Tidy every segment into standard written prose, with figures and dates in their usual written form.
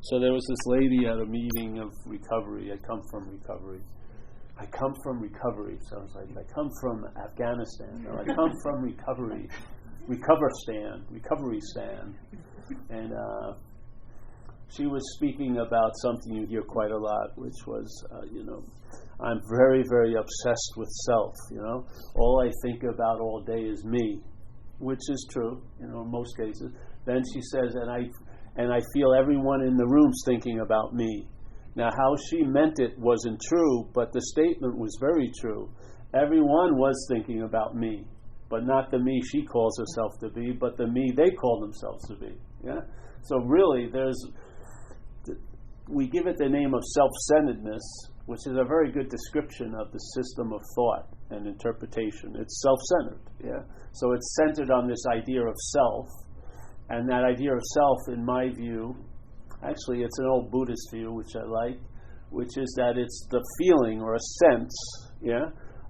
So there was this lady at a meeting of recovery. I come from recovery. I come from recovery. So I was like, I come from Afghanistan. Or I come from recovery. Recovery stand. And she was speaking about something you hear quite a lot, which was, I'm very, very obsessed with self, All I think about all day is me, which is true, in most cases. Then she says, and I feel everyone in the room's thinking about me. Now, how she meant it wasn't true, but the statement was very true. Everyone was thinking about me, but not the me she calls herself to be, but the me they call themselves to be. Yeah. So really, we give it the name of self-centeredness, which is a very good description of the system of thought and interpretation. It's self-centered. Yeah. So it's centered on this idea of self, and that idea of self, in my view. Actually, it's an old Buddhist view, which I like, which is that it's the feeling or a sense,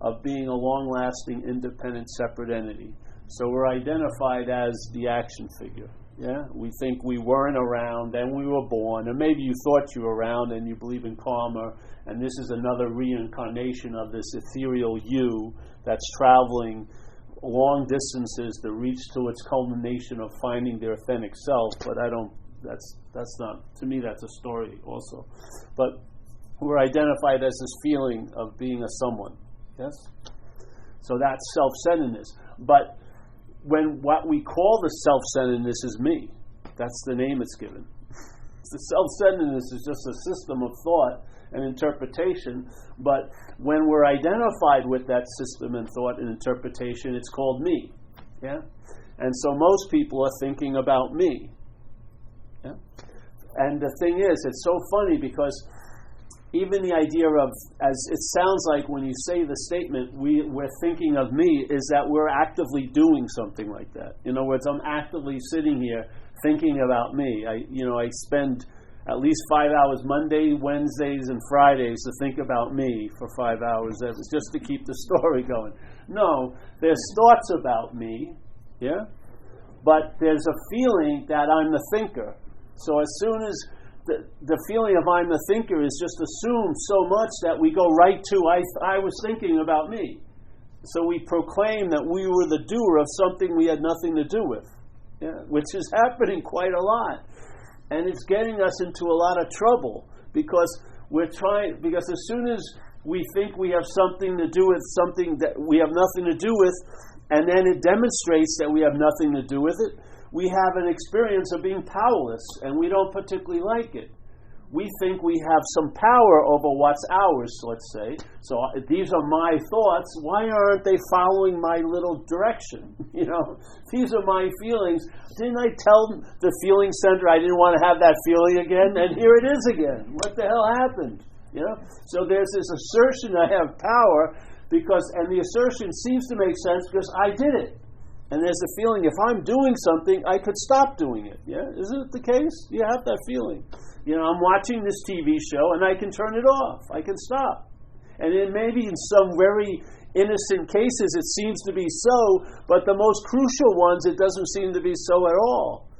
of being a long-lasting, independent, separate entity. So we're identified as the action figure. Yeah, we think we weren't around, then we were born, or maybe you thought you were around and you believe in karma, and this is another reincarnation of this ethereal you that's traveling long distances to reach to its culmination of finding their authentic self. But that's not, to me, that's a story also. But we're identified as this feeling of being a someone. Yes? So that's self-centeredness. But when what we call the self-centeredness is me, that's the name it's given. The self-centeredness is just a system of thought and interpretation, but when we're identified with that system and thought and interpretation, it's called me. Yeah? And so most people are thinking about me. Yeah? And the thing is, it's so funny because even the idea of, as it sounds like when you say the statement, we're thinking of me, is that we're actively doing something like that. In other words, I'm actively sitting here thinking about me. I spend at least 5 hours Monday, Wednesdays, and Fridays to think about me for 5 hours. That was just to keep the story going. No, there's thoughts about me, yeah? But there's a feeling that I'm the thinker. So as soon as the feeling of I'm the thinker is just assumed so much that we go right to I was thinking about me. So we proclaim that we were the doer of something we had nothing to do with, which is happening quite a lot. And it's getting us into a lot of trouble because as soon as we think we have something to do with something that we have nothing to do with, and then it demonstrates that we have nothing to do with it, we have an experience of being powerless, and we don't particularly like it. We think we have some power over what's ours, let's say. So these are my thoughts. Why aren't they following my little direction? These are my feelings. Didn't I tell the feeling center I didn't want to have that feeling again? And here it is again. What the hell happened? So there's this assertion I have power and the assertion seems to make sense because I did it. And there's a feeling if I'm doing something, I could stop doing it. Yeah, isn't it the case? You have that feeling. I'm watching this TV show and I can turn it off. I can stop. And then maybe in some very innocent cases it seems to be so, but the most crucial ones it doesn't seem to be so at all.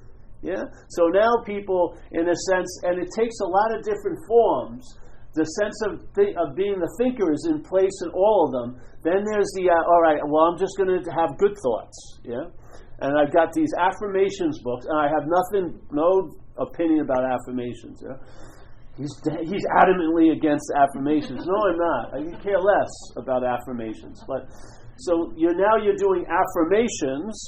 Yeah. So now people, in a sense, and it takes a lot of different forms. The sense of being the thinker is in place in all of them. Then there's all right, well, I'm just going to have good thoughts, yeah? And I've got these affirmations books, and I have no opinion about affirmations, yeah? He's adamantly against affirmations. No, I'm not. I can care less about affirmations. But so you're doing affirmations,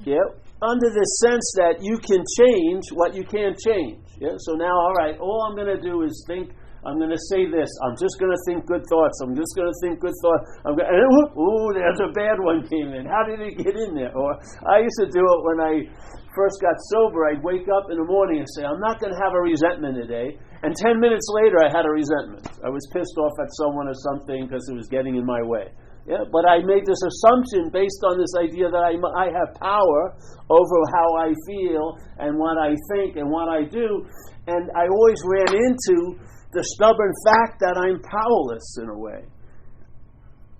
yeah, under the sense that you can change what you can't change, yeah? So now, all right, all I'm going to do is think. I'm going to say this. I'm just going to think good thoughts. I'm just going to think good thoughts. There's a bad one came in. How did it get in there? Or I used to do it when I first got sober. I'd wake up in the morning and say, I'm not going to have a resentment today. And 10 minutes later, I had a resentment. I was pissed off at someone or something because it was getting in my way. Yeah, but I made this assumption based on this idea that I have power over how I feel and what I think and what I do. And I always ran into the stubborn fact that I'm powerless in a way.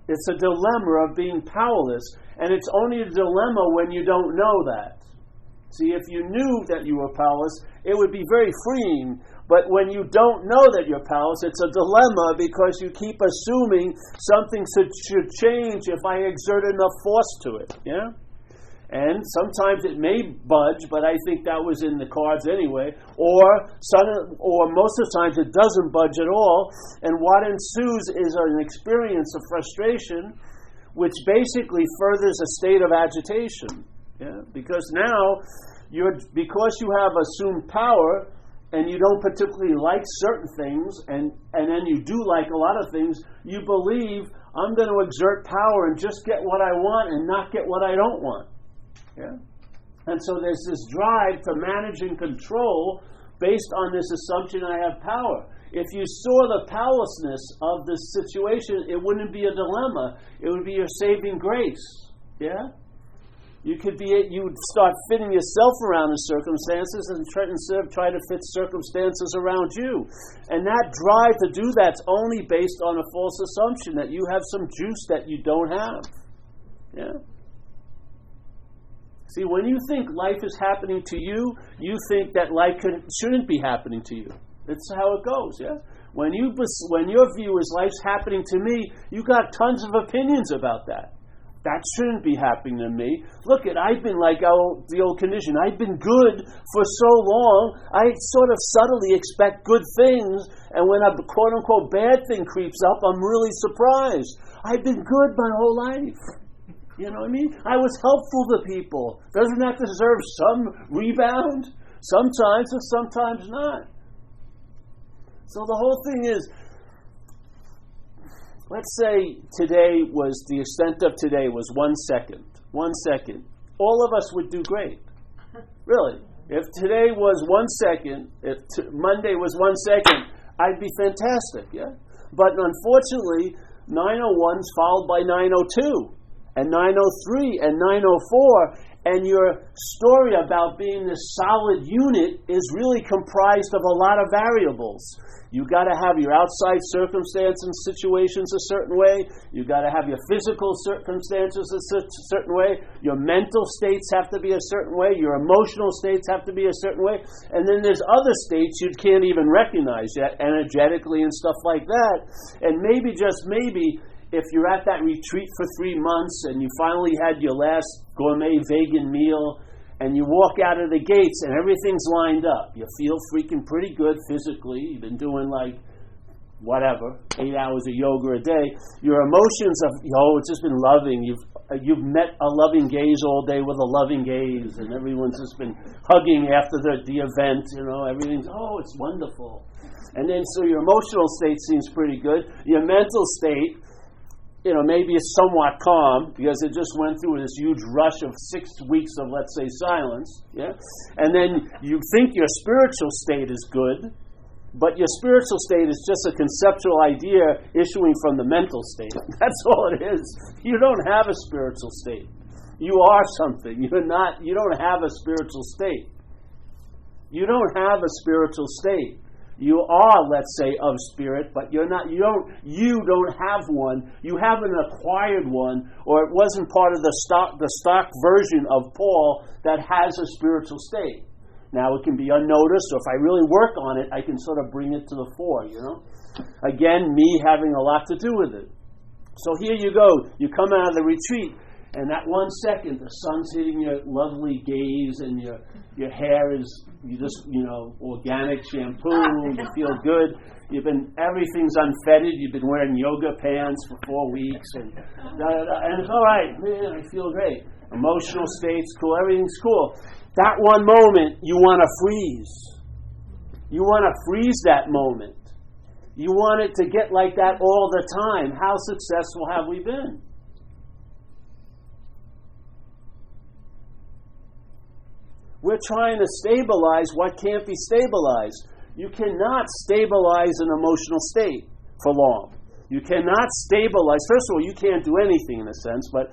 It's a dilemma of being powerless, and it's only a dilemma when you don't know that. See, if you knew that you were powerless, it would be very freeing. But when you don't know that you're powerless, it's a dilemma because you keep assuming something should change if I exert enough force to it. Yeah? And sometimes it may budge, but I think that was in the cards anyway. Or most of the times it doesn't budge at all. And what ensues is an experience of frustration, which basically furthers a state of agitation. Yeah? Because now, because you have assumed power, and you don't particularly like certain things, and then you do like a lot of things, you believe, I'm going to exert power and just get what I want and not get what I don't want. Yeah? And so there's this drive to manage and control based on this assumption I have power. If you saw the powerlessness of the situation, it wouldn't be a dilemma. It would be your saving grace. Yeah? You'd start fitting yourself around the circumstances instead of trying to fit circumstances around you. And that drive to do that's only based on a false assumption that you have some juice that you don't have. Yeah? See, when you think life is happening to you, you think that life shouldn't be happening to you. That's how it goes, yeah? When your view is life's happening to me, you got tons of opinions about that. That shouldn't be happening to me. Look, I've been like the old condition. I've been good for so long, I sort of subtly expect good things, and when a quote-unquote bad thing creeps up, I'm really surprised. I've been good my whole life. You know what I mean? I was helpful to people. Doesn't that deserve some rebound? Sometimes, and sometimes not. So the whole thing is, let's say the extent of today was 1 second. 1 second. All of us would do great. Really. If today was 1 second, if Monday was 1 second, I'd be fantastic, yeah? But unfortunately, 901 is followed by 902. And 903 and 904, and your story about being this solid unit is really comprised of a lot of variables. You got to have your outside circumstances and situations a certain way. You got to have your physical circumstances a certain way. Your mental states have to be a certain way. Your emotional states have to be a certain way. And then there's other states you can't even recognize yet, energetically and stuff like that. And maybe, just maybe, if you're at that retreat for 3 months and you finally had your last gourmet vegan meal and you walk out of the gates and everything's lined up, you feel freaking pretty good physically, you've been doing 8 hours of yoga a day, your emotions of, it's just been loving, you've met a loving gaze all day with a loving gaze, and everyone's just been hugging after the event, everything's, it's wonderful. And then so your emotional state seems pretty good. Your mental state, maybe it's somewhat calm because it just went through this huge rush of 6 weeks of, let's say, silence. Yeah? And then you think your spiritual state is good, but your spiritual state is just a conceptual idea issuing from the mental state. That's all it is. You don't have a spiritual state. You are something. You don't have a spiritual state. You don't have a spiritual state. You are, let's say, of spirit, but you're not. You don't have one. You haven't acquired one, or it wasn't part of the stock version of Paul that has a spiritual state. Now it can be unnoticed, or if I really work on it, I can sort of bring it to the fore. Again, me having a lot to do with it. So here you go. You come out of the retreat, and that 1 second, the sun's hitting your lovely gaze, and your hair is organic shampoo. You feel good. Everything's unfettered. You've been wearing yoga pants for 4 weeks, and it's all right. Man, I feel great. Emotional state's cool. Everything's cool. That one moment, you want to freeze. You want to freeze that moment. You want it to get like that all the time. How successful have we been? We're trying to stabilize what can't be stabilized. You cannot stabilize an emotional state for long. You cannot stabilize. First of all, you can't do anything in a sense, but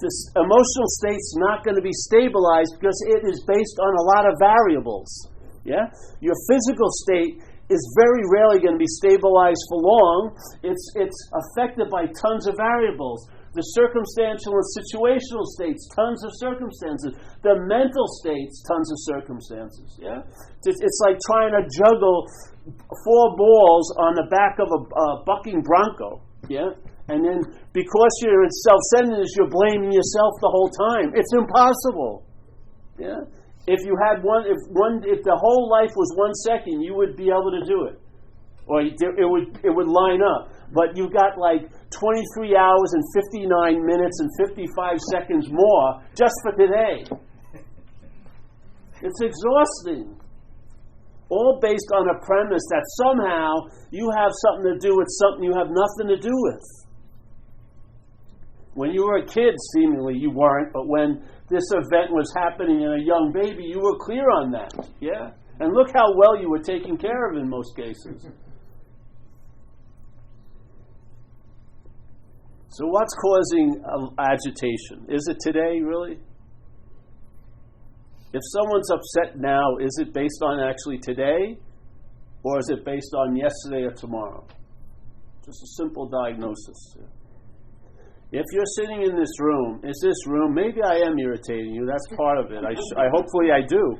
this emotional state's not going to be stabilized because it is based on a lot of variables. Yeah? Your physical state is very rarely going to be stabilized for long. It's affected by tons of variables. The circumstantial and situational states, tons of circumstances. The mental states, tons of circumstances. Yeah, it's like trying to juggle 4 balls on the back of a bucking bronco. Yeah, and then because you're in self-centeredness, you're blaming yourself the whole time. It's impossible. Yeah, if you had if the whole life was 1 second, you would be able to do it, or it would line up. But you've got like 23 hours and 59 minutes and 55 seconds more just for today. It's exhausting. All based on a premise that somehow you have something to do with something you have nothing to do with. When you were a kid, seemingly you weren't, but when this event was happening in a young baby, you were clear on that. Yeah? And look how well you were taken care of in most cases. So what's causing agitation? Is it today, really? If someone's upset now, is it based on actually today? Or is it based on yesterday or tomorrow? Just a simple diagnosis. If you're sitting in this room, maybe I am irritating you, that's part of it. Hopefully I do.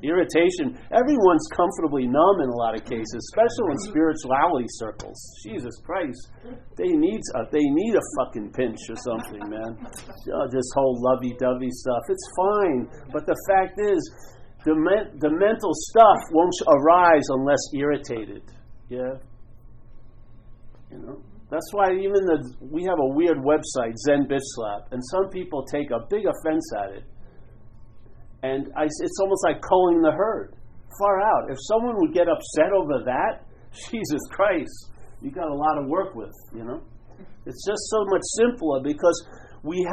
Irritation. Everyone's comfortably numb in a lot of cases, especially in spirituality circles. Jesus Christ, they need a fucking pinch or something, man. This whole lovey-dovey stuff, it's fine. But the fact is, the mental stuff won't arise unless irritated. Yeah, you know. That's why we have a weird website, Zen Bitch Slap, and some people take a big offense at it. And it's almost like culling the herd. Far out. If someone would get upset over that, Jesus Christ, you got a lot of work with, you know. It's just so much simpler because we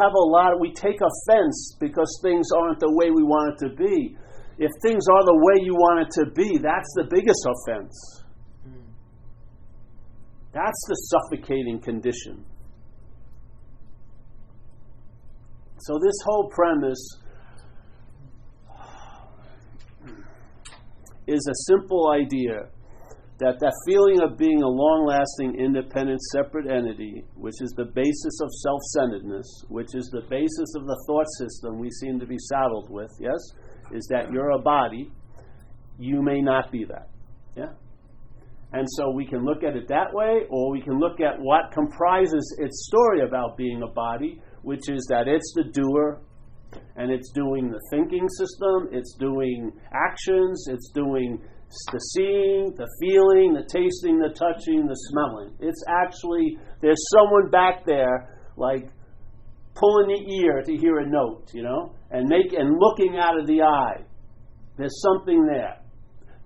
take offense because things aren't the way we want it to be. If things are the way you want it to be, that's the biggest offense. That's the suffocating condition. So this whole premise is a simple idea that feeling of being a long-lasting, independent, separate entity, which is the basis of self-centeredness, which is the basis of the thought system we seem to be saddled with, yes, is that you're a body. You may not be that. Yeah? And so we can look at it that way, or we can look at what comprises its story about being a body, which is that it's the doer, and it's doing the thinking system, it's doing actions, it's doing the seeing, the feeling, the tasting, the touching, the smelling. It's actually, there's someone back there, like, pulling the ear to hear a note, you know, and looking out of the eye. There's something there.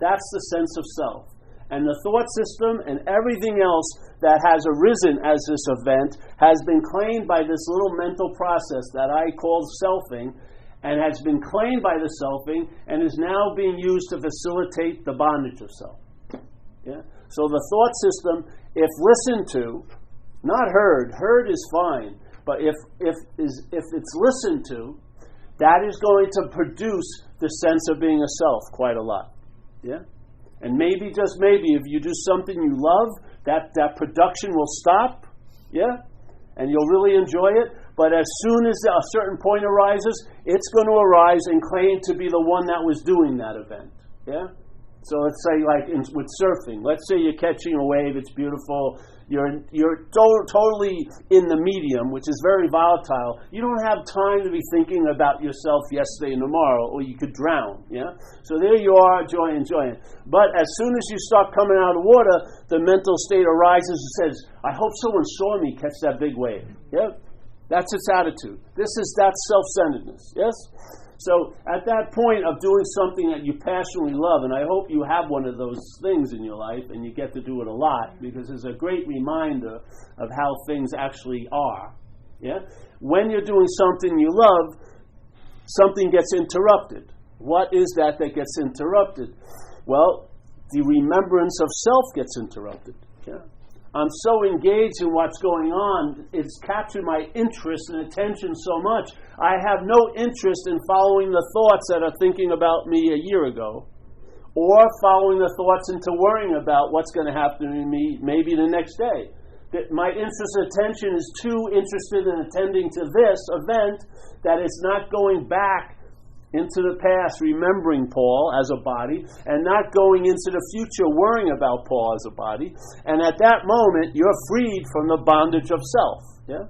That's the sense of self. And the thought system and everything else that has arisen as this event has been claimed by this little mental process that I call selfing, and has been claimed by the selfing, and is now being used to facilitate the bondage of self. Yeah? So the thought system, if listened to, not heard is fine, but if it's listened to, that is going to produce the sense of being a self quite a lot. Yeah? And maybe, just maybe, if you do something you love, that production will stop, yeah? And you'll really enjoy it. But as soon as a certain point arises, it's going to arise and claim to be the one that was doing that event, yeah? So let's say, like with surfing, let's say you're catching a wave, it's beautiful, you're totally in the medium, which is very volatile. You don't have time to be thinking about yourself yesterday and tomorrow, or you could drown, yeah? So there you are, enjoying it. But as soon as you start coming out of water, the mental state arises and says, I hope someone saw me catch that big wave, yeah? That's its attitude. That's self-centeredness, yes? So at that point of doing something that you passionately love, and I hope you have one of those things in your life and you get to do it a lot, because it's a great reminder of how things actually are. Yeah? When you're doing something you love, something gets interrupted. What is that gets interrupted? Well, the remembrance of self gets interrupted. Yeah? I'm so engaged in what's going on, it's captured my interest and attention so much, I have no interest in following the thoughts that are thinking about me a year ago, or following the thoughts into worrying about what's going to happen to me maybe the next day. that my interest and attention is too interested in attending to this event that it's not going back into the past, remembering Paul as a body, and not going into the future worrying about Paul as a body. And at that moment, you're freed from the bondage of self. Yeah?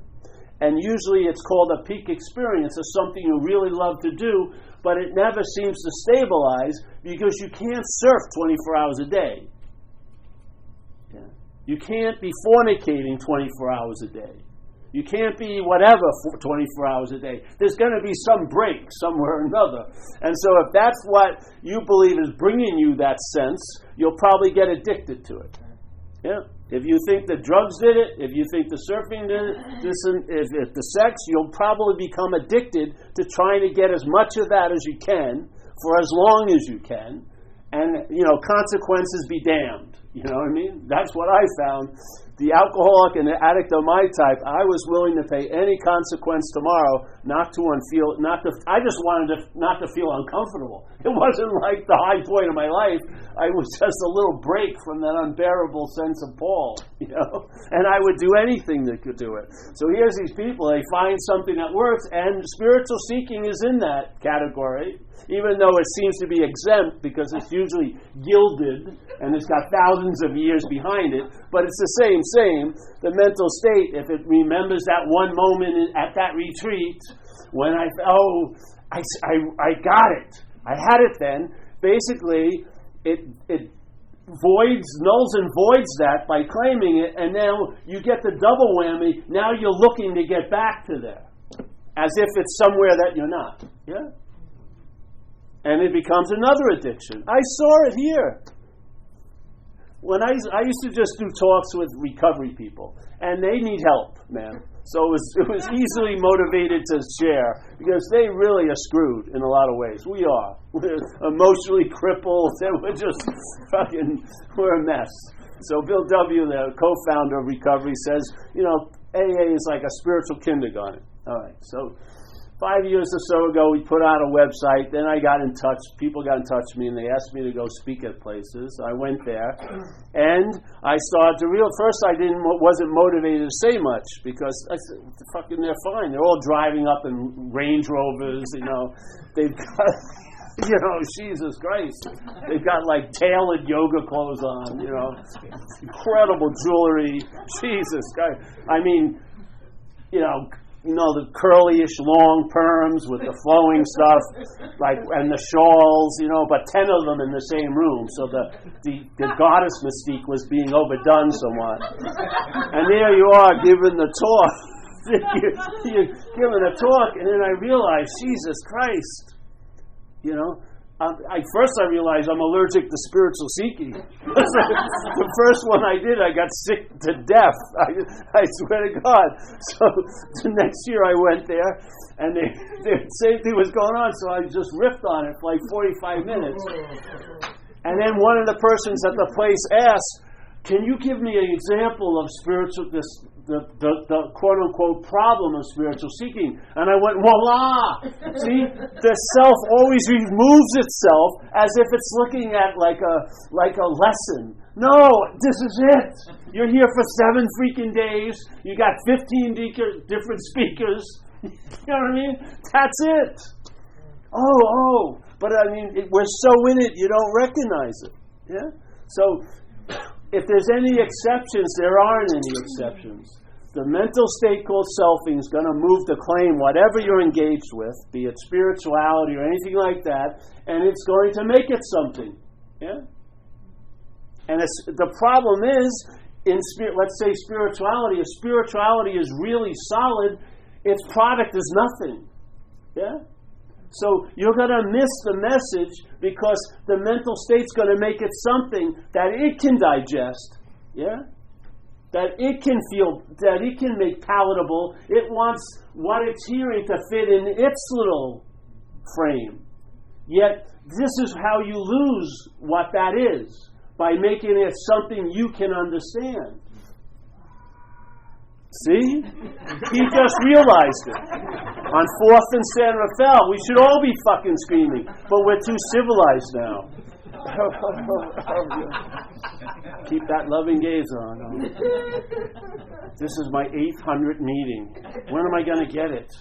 And usually it's called a peak experience of something you really love to do, but it never seems to stabilize because you can't surf 24 hours a day. Yeah? You can't be fornicating 24 hours a day. You can't be whatever for 24 hours a day. There's going to be some break somewhere or another. And so if that's what you believe is bringing you that sense, you'll probably get addicted to it. Yeah. If you think the drugs did it, if you think the surfing did it, if the sex, you'll probably become addicted to trying to get as much of that as you can for as long as you can. And, consequences be damned. You know what I mean? That's what I found. The alcoholic and the addict of my type, I was willing to pay any consequence tomorrow I just wanted not to feel uncomfortable. It wasn't like the high point of my life. I was just a little break from that unbearable sense of Paul, and I would do anything that could do it. So here's these people, they find something that works, and spiritual seeking is in that category, even though it seems to be exempt because it's usually gilded and it's got thousands of years behind it, but it's the same. The mental state, if it remembers that one moment at that retreat when I got it, I had it then, basically it nulls and voids that by claiming it, and now you get the double whammy. Now you're looking to get back to there as if it's somewhere that you're not. Yeah? And it becomes another addiction. I saw it here. When I used to just do talks with recovery people, and they need help, man. So it was easily motivated to share because they really are screwed in a lot of ways. We are. We're emotionally crippled, and we're a mess. So Bill W., the co-founder of Recovery, says, AA is like a spiritual kindergarten. All right, so 5 years or so ago, we put out a website. Then I got in touch. People got in touch with me, and they asked me to go speak at places. I went there, and I started to realize. First, I wasn't motivated to say much because I said, they're fine. They're all driving up in Range Rovers. They've got, Jesus Christ. They've got like tailored yoga clothes on. Incredible jewelry. Jesus Christ. I mean, the curly-ish long perms with the flowing stuff, and the shawls, but 10 of them in the same room. So the goddess mystique was being overdone somewhat. And there you are giving the talk. You're giving a talk, and then I realized, Jesus Christ, First I realized I'm allergic to spiritual seeking. The first one I did, I got sick to death. I swear to God. So the next year I went there, and the same thing was going on, so I just riffed on it for like 45 minutes. And then one of the persons at the place asked, can you give me an example of the quote-unquote problem of spiritual seeking? And I went, voila! See, the self always removes itself as if it's looking at like a lesson. No, this is it. You're here for 7 freaking days. You got 15 different speakers. You know what I mean? That's it. Oh. But I mean, we're so in it, you don't recognize it. Yeah? So, if there's any exceptions, there aren't any exceptions. The mental state called selfing is going to move to claim whatever you're engaged with, be it spirituality or anything like that, and it's going to make it something. Yeah? And the problem is, let's say spirituality, if spirituality is really solid, its product is nothing. Yeah? So you're going to miss the message because the mental state's going to make it something that it can digest, yeah? That it can feel, that it can make palatable. It wants what it's hearing to fit in its little frame. Yet this is how you lose what that is, by making it something you can understand. See? He just realized it. On 4th and San Rafael, we should all be fucking screaming, but we're too civilized now. Keep that loving gaze on. This is my 800th meeting. When am I going to get it?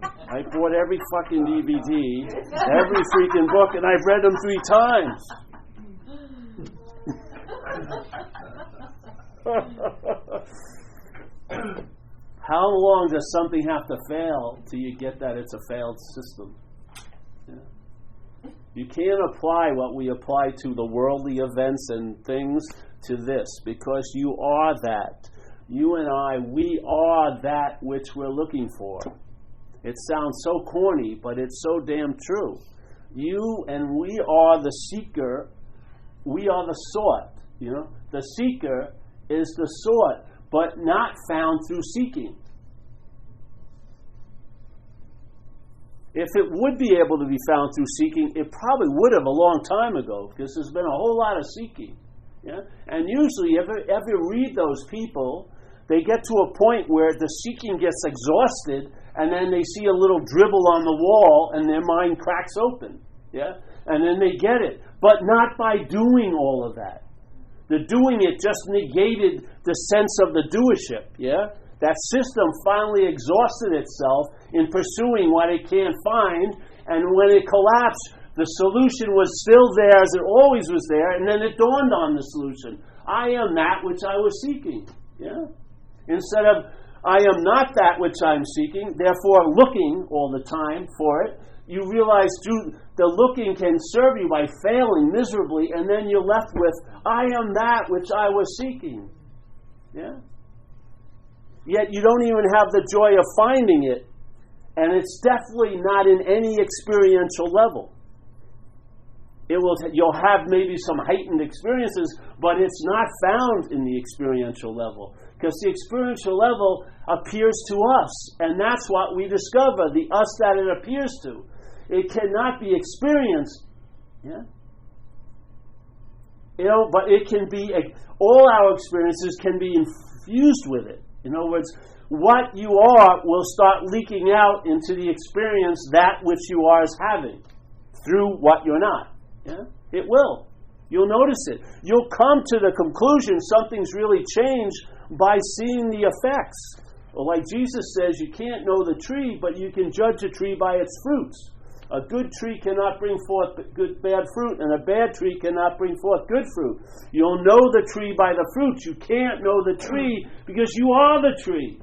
I bought every fucking DVD, every freaking book, and I've read them 3 times. How long does something have to fail till you get that it's a failed system? Yeah. You can't apply what we apply to the worldly events and things to this, because you are that. You and I, we are that which we're looking for. It sounds so corny, but it's so damn true. You and we are the seeker. We are the sought. You know, the seeker is the sought, but not found through seeking. If it would be able to be found through seeking, it probably would have a long time ago, because there's been a whole lot of seeking. Yeah? And usually, if you read those people, they get to a point where the seeking gets exhausted, and then they see a little dribble on the wall, and their mind cracks open. Yeah? And then they get it. But not by doing all of that. The doing it just negated the sense of the doership. Yeah? That system finally exhausted itself in pursuing what it can't find, and when it collapsed, the solution was still there as it always was there, and then it dawned on the solution. I am that which I was seeking. Yeah? Instead of, I am not that which I'm seeking, therefore looking all the time for it, you realize through the looking can serve you by failing miserably, and then you're left with, I am that which I was seeking. Yeah? Yet you don't even have the joy of finding it, and it's definitely not in any experiential level. You'll have maybe some heightened experiences, but it's not found in the experiential level, because the experiential level appears to us, and that's what we discover, the us that it appears to. It cannot be experienced, yeah. But it can be. All our experiences can be infused with it. In other words, what you are will start leaking out into the experience that which you are is having through what you're not. Yeah? It will. You'll notice it. You'll come to the conclusion something's really changed by seeing the effects. Well, like Jesus says, you can't know the tree, but you can judge a tree by its fruits. A good tree cannot bring forth bad fruit, and a bad tree cannot bring forth good fruit. You'll know the tree by the fruits. You can't know the tree because you are the tree.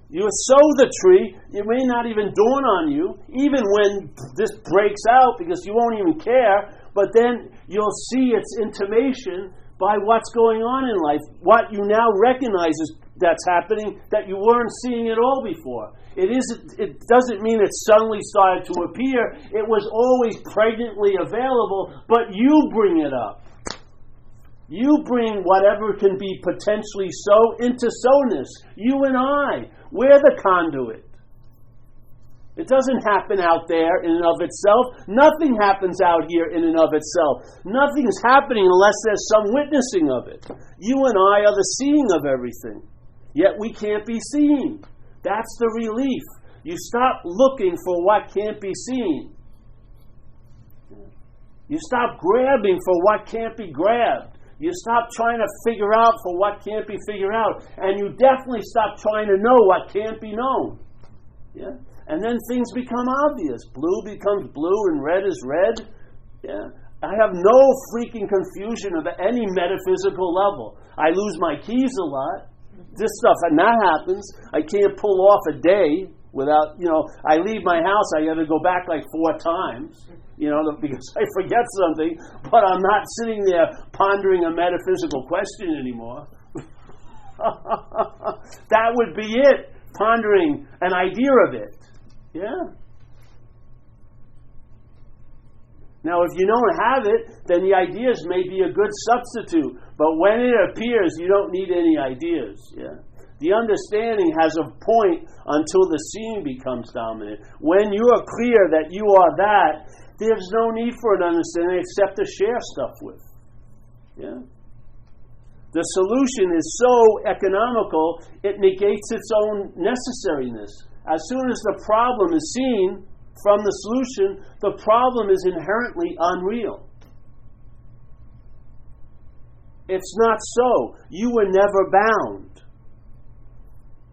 You sow the tree, it may not even dawn on you, even when this breaks out, because you won't even care, but then you'll see its intimation by what's going on in life, what you now recognize that's happening that you weren't seeing at all before. It doesn't mean it suddenly started to appear. It was always pregnantly available, but you bring it up. You bring whatever can be potentially so into so-ness. You and I, we're the conduit. It doesn't happen out there in and of itself. Nothing happens out here in and of itself. Nothing's happening unless there's some witnessing of it. You and I are the seeing of everything. Yet we can't be seen. That's the relief. You stop looking for what can't be seen. You stop grabbing for what can't be grabbed. You stop trying to figure out for what can't be figured out. And you definitely stop trying to know what can't be known. Yeah? And then things become obvious. Blue becomes blue and red is red. Yeah? I have no freaking confusion of any metaphysical level. I lose my keys a lot. This stuff, and that happens. I can't pull off a day without, I leave my house, I got to go back like 4 times, because I forget something, but I'm not sitting there pondering a metaphysical question anymore. That would be it, pondering an idea of it. Yeah. Now, if you don't have it, then the ideas may be a good substitute. But when it appears, you don't need any ideas. Yeah? The understanding has a point until the seeing becomes dominant. When you are clear that you are that, there's no need for an understanding except to share stuff with. Yeah? The solution is so economical, it negates its own necessariness. As soon as the problem is seen from the solution, the problem is inherently unreal. It's not so. You were never bound.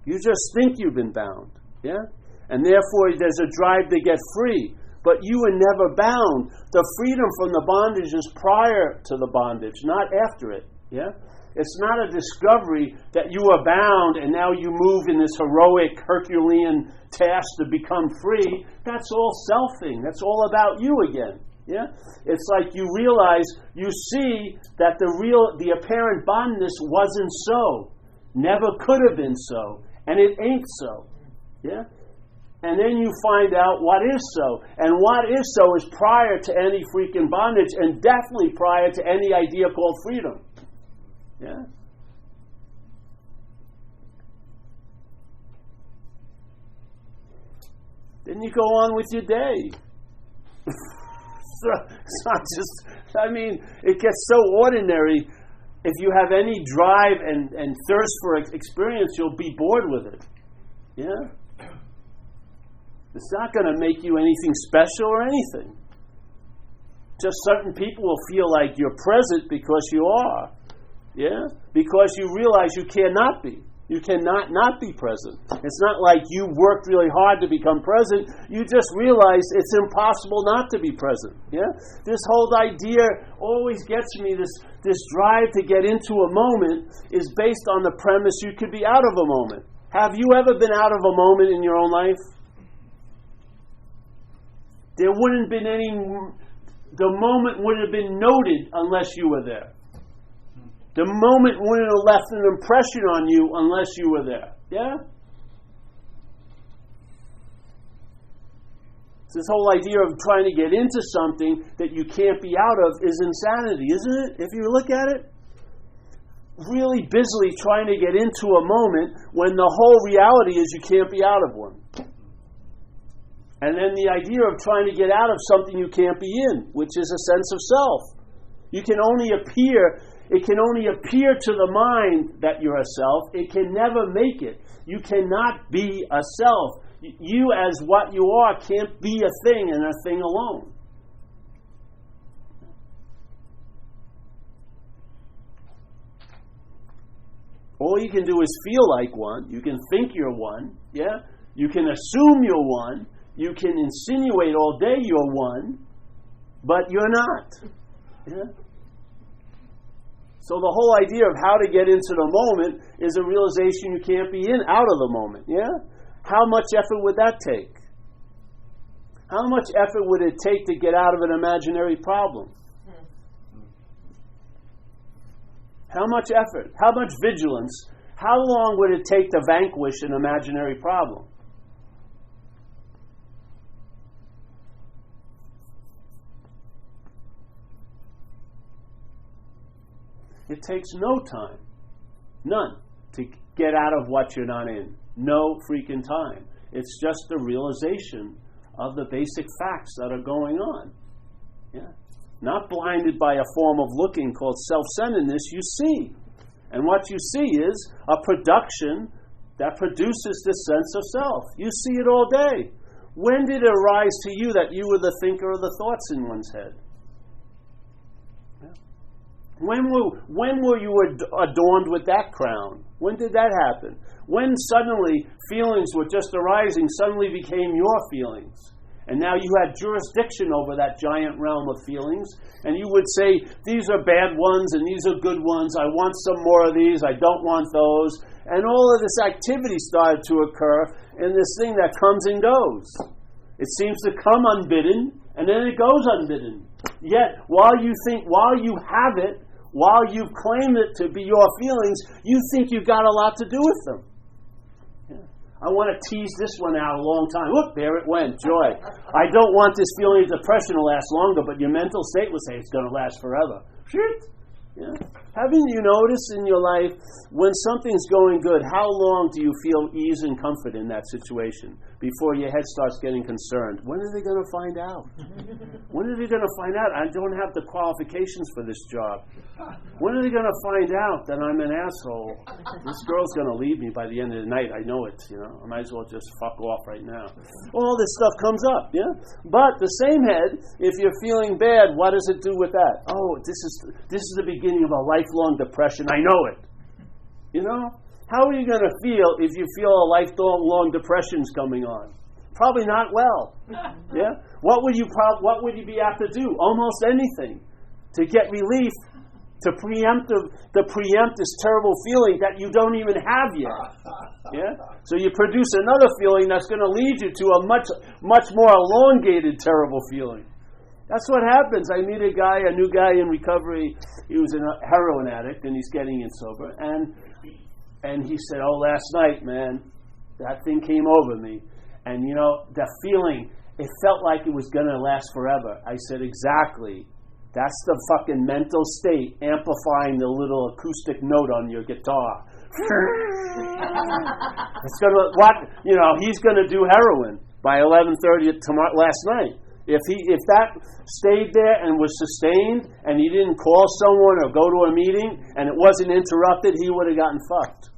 You just think you've been bound. Yeah? And therefore there's a drive to get free. But you were never bound. The freedom from the bondage is prior to the bondage, not after it. Yeah? It's not a discovery that you are bound and now you move in this heroic Herculean task to become free. That's all selfing. That's all about you again. Yeah? It's like you realize, you see that the apparent bondness wasn't so. Never could have been so. And it ain't so. Yeah? And then you find out what is so. And what is so is prior to any freaking bondage and definitely prior to any idea called freedom. Yeah? Then you go on with your day. It's not just, I mean, it gets so ordinary. If you have any drive and thirst for experience, you'll be bored with it. Yeah? It's not going to make you anything special or anything. Just certain people will feel like you're present because you are. Yeah? Because you realize you cannot be. You cannot not be present. It's not like you worked really hard to become present. You just realize it's impossible not to be present. Yeah? This whole idea always gets me, this drive to get into a moment is based on the premise you could be out of a moment. Have you ever been out of a moment in your own life? There wouldn't have been the moment wouldn't have been noted unless you were there. The moment wouldn't have left an impression on you unless you were there. Yeah? This whole idea of trying to get into something that you can't be out of is insanity, isn't it? If you look at it. Really busily trying to get into a moment when the whole reality is you can't be out of one. And then the idea of trying to get out of something you can't be in, which is a sense of self. It can only appear to the mind that you're a self. It can never make it. You cannot be a self. You as what you are can't be a thing and a thing alone. All you can do is feel like one. You can think you're one. Yeah? You can assume you're one. You can insinuate all day you're one. But you're not. Yeah? So the whole idea of how to get into the moment is a realization you can't be out of the moment. Yeah? How much effort would that take? How much effort would it take to get out of an imaginary problem? How much effort? How much vigilance? How long would it take to vanquish an imaginary problem? It takes no time, none, to get out of what you're not in. No freaking time. It's just the realization of the basic facts that are going on. Yeah. Not blinded by a form of looking called self-centeredness, you see. And what you see is a production that produces this sense of self. You see it all day. When did it arise to you that you were the thinker of the thoughts in one's head? When were you adorned with that crown? When did that happen? When suddenly feelings were just arising, suddenly became your feelings. And now you had jurisdiction over that giant realm of feelings. And you would say, these are bad ones and these are good ones. I want some more of these. I don't want those. And all of this activity started to occur in this thing that comes and goes. It seems to come unbidden and then it goes unbidden. Yet, while you have it, while you claim it to be your feelings, you think you've got a lot to do with them. Yeah. I want to tease this one out a long time. Look, there it went, joy. I don't want this feeling of depression to last longer, but your mental state will say it's going to last forever. Shit. Yeah. Haven't you noticed in your life, when something's going good, how long do you feel ease and comfort in that situation? before your head starts getting concerned. When are they going to find out? When are they going to find out I don't have the qualifications for this job? When are they going to find out that I'm an asshole? This girl's going to leave me by the end of the night. I know it, I might as well just fuck off right now. All this stuff comes up, yeah? But the same head, if you're feeling bad, what does it do with that? Oh, this is the beginning of a lifelong depression. I know it. How are you going to feel if you feel a lifelong depression's coming on? Probably not well. Yeah. What would you be apt to do? Almost anything to get relief, to preempt this terrible feeling that you don't even have yet. Yeah. So you produce another feeling that's going to lead you to a much more elongated terrible feeling. That's what happens. I meet a new guy in recovery. He was a heroin addict, and he's getting in sober. And he said, last night, man, that thing came over me. And, the feeling, it felt like it was going to last forever. I said, exactly. That's the fucking mental state amplifying the little acoustic note on your guitar. It's going to, he's going to do heroin by 11:30 last night. If that stayed there and was sustained, and he didn't call someone or go to a meeting, and it wasn't interrupted, he would have gotten fucked.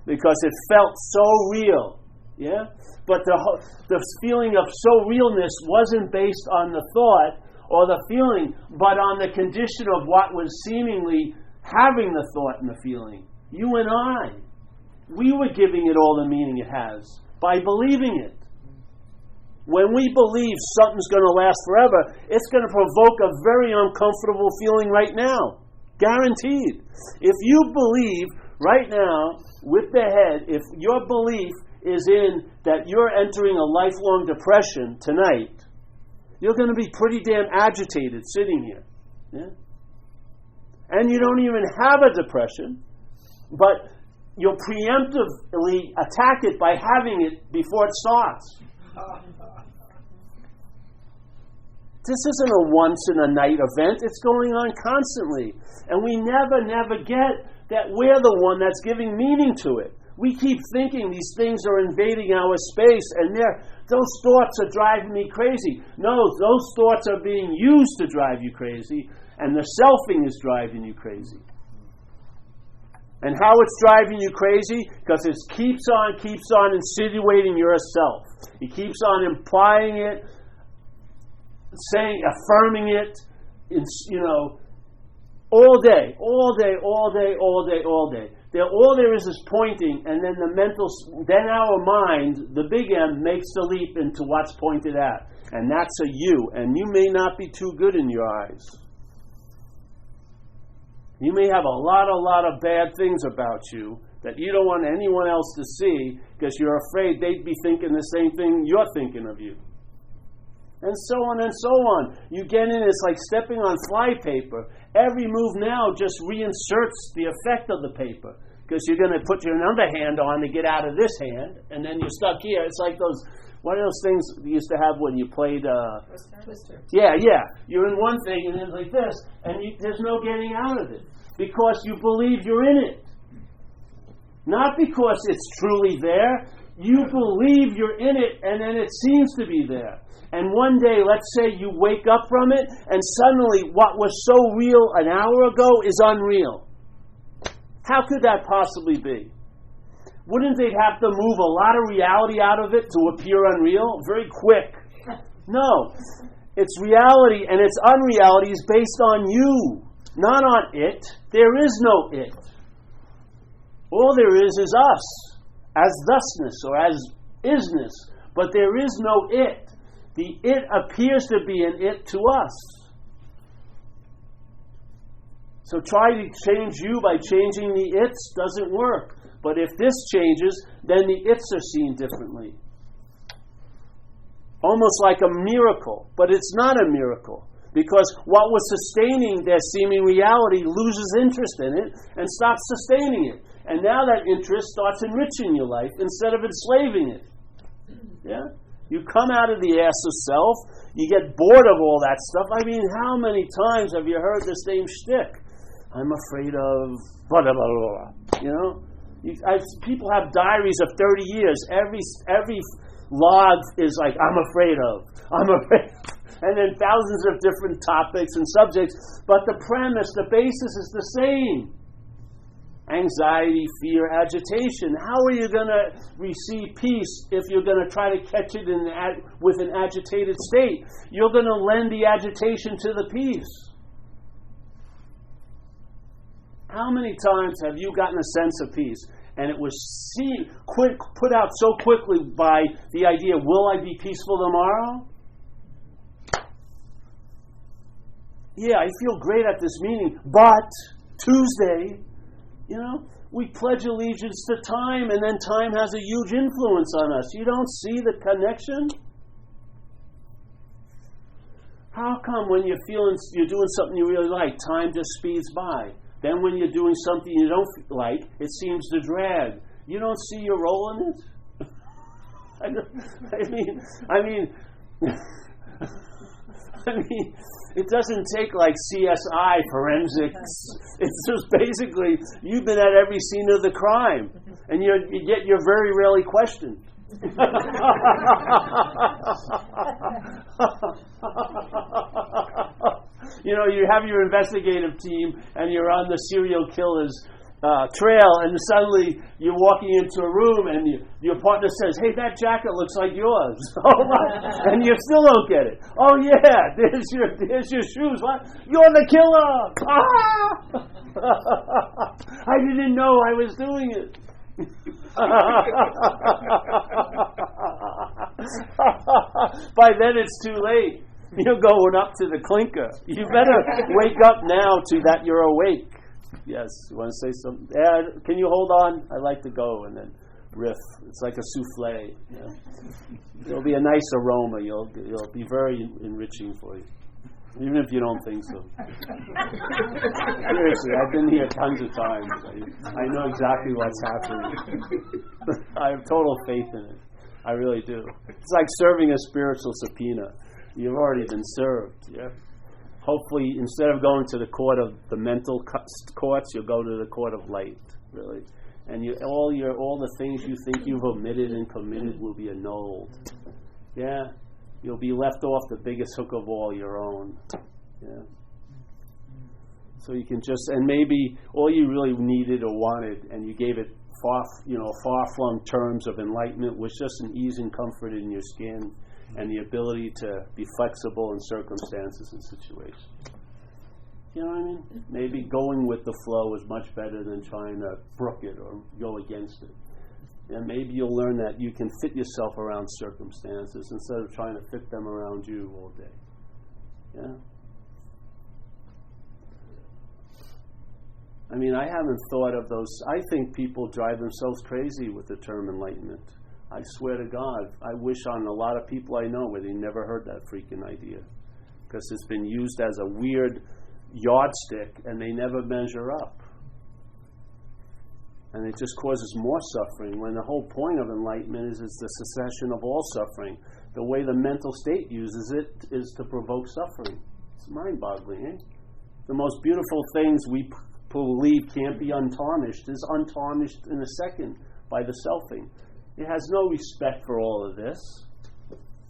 Because it felt so real, yeah? But the feeling of so realness wasn't based on the thought or the feeling, but on the condition of what was seemingly having the thought and the feeling. You and I, we were giving it all the meaning it has by believing it. When we believe something's going to last forever, it's going to provoke a very uncomfortable feeling right now. Guaranteed. If you believe right now, with the head, if your belief is in that you're entering a lifelong depression tonight, you're going to be pretty damn agitated sitting here. Yeah? And you don't even have a depression, but you'll preemptively attack it by having it before it starts. This isn't a once-in-a-night event. It's going on constantly. And we never get that we're the one that's giving meaning to it. We keep thinking these things are invading our space, and those thoughts are driving me crazy. No, those thoughts are being used to drive you crazy, and the selfing is driving you crazy. And how it's driving you crazy? Because it keeps on insinuating yourself. It keeps on implying it, affirming it, all day. All there is pointing, and then our mind, the big M, makes the leap into what's pointed at. And that's a you. And you may not be too good in your eyes. You may have a lot of bad things about you that you don't want anyone else to see because you're afraid they'd be thinking the same thing you're thinking of you. And so on and so on. You get in, it's like stepping on flypaper. Every move now just reinserts the effect of the paper. Because you're going to put your other hand on to get out of this hand, and then you're stuck here. It's like one of those things you used to have when you played... Twister. Yeah. You're in one thing, and then it's like this, and there's no getting out of it. Because you believe you're in it. Not because it's truly there. You believe you're in it, and then it seems to be there. And one day, let's say you wake up from it, and suddenly what was so real an hour ago is unreal. How could that possibly be? Wouldn't they have to move a lot of reality out of it to appear unreal? Very quick. No. Its reality and its unreality is based on you, not on it. There is no it. All there is us, as thusness or as isness. But there is no it. The it appears to be an it to us. So try to change you by changing the its doesn't work. But if this changes, then the its are seen differently. Almost like a miracle. But it's not a miracle. Because what was sustaining their seeming reality loses interest in it and stops sustaining it. And now that interest starts enriching your life instead of enslaving it. Yeah? You come out of the ass of self, you get bored of all that stuff. I mean, how many times have you heard the same shtick? I'm afraid of blah, blah, blah, blah. People have diaries of 30 years. Every log is like, I'm afraid of. And then thousands of different topics and subjects, but the premise, the basis is the same. Anxiety, fear, agitation. How are you going to receive peace if you're going to try to catch it with an agitated state? You're going to lend the agitation to the peace. How many times have you gotten a sense of peace and it was put out so quickly by the idea, will I be peaceful tomorrow? Yeah, I feel great at this meeting, but Tuesday, we pledge allegiance to time, and then time has a huge influence on us. You don't see the connection? How come when you're doing something you really like, time just speeds by? Then when you're doing something you don't like, it seems to drag. You don't see your role in it? I mean, it doesn't take like CSI forensics. It's just basically you've been at every scene of the crime, and yet you're very rarely questioned. You have your investigative team, and you're on the serial killer's trail, and suddenly you're walking into a room, and your partner says, "Hey, that jacket looks like yours." And you still don't get it. Oh yeah, there's your shoes. What? You're the killer! I didn't know I was doing it. By then it's too late. You're going up to the clinker. You better wake up now to that you're awake. Yes, you want to say something? Yeah, can you hold on? I like to go and then riff. It's like a souffle. Yeah. It'll be a nice aroma. It'll be very enriching for you, even if you don't think so. Seriously, I've been here tons of times. I know exactly what's happening. I have total faith in it. I really do. It's like serving a spiritual subpoena. You've already been served. Yeah. Hopefully, instead of going to the court of the mental courts, you'll go to the court of light, really. And all the things you think you've omitted and committed will be annulled. Yeah, you'll be left off the biggest hook of all, your own. Yeah. So you can and maybe all you really needed or wanted, and you gave it far-flung terms of enlightenment, was just an ease and comfort in your skin, and the ability to be flexible in circumstances and situations. You know what I mean? Maybe going with the flow is much better than trying to brook it or go against it. And maybe you'll learn that you can fit yourself around circumstances instead of trying to fit them around you all day. Yeah? I mean, I haven't thought of those. I think people drive themselves crazy with the term enlightenment. I swear to God, I wish on a lot of people I know where they never heard that freaking idea. Because it's been used as a weird yardstick and they never measure up. And it just causes more suffering when the whole point of enlightenment is it's the cessation of all suffering. The way the mental state uses it is to provoke suffering. It's mind-boggling, eh? The most beautiful things we believe can't be untarnished is untarnished in a second by the selfing. It has no respect for all of this.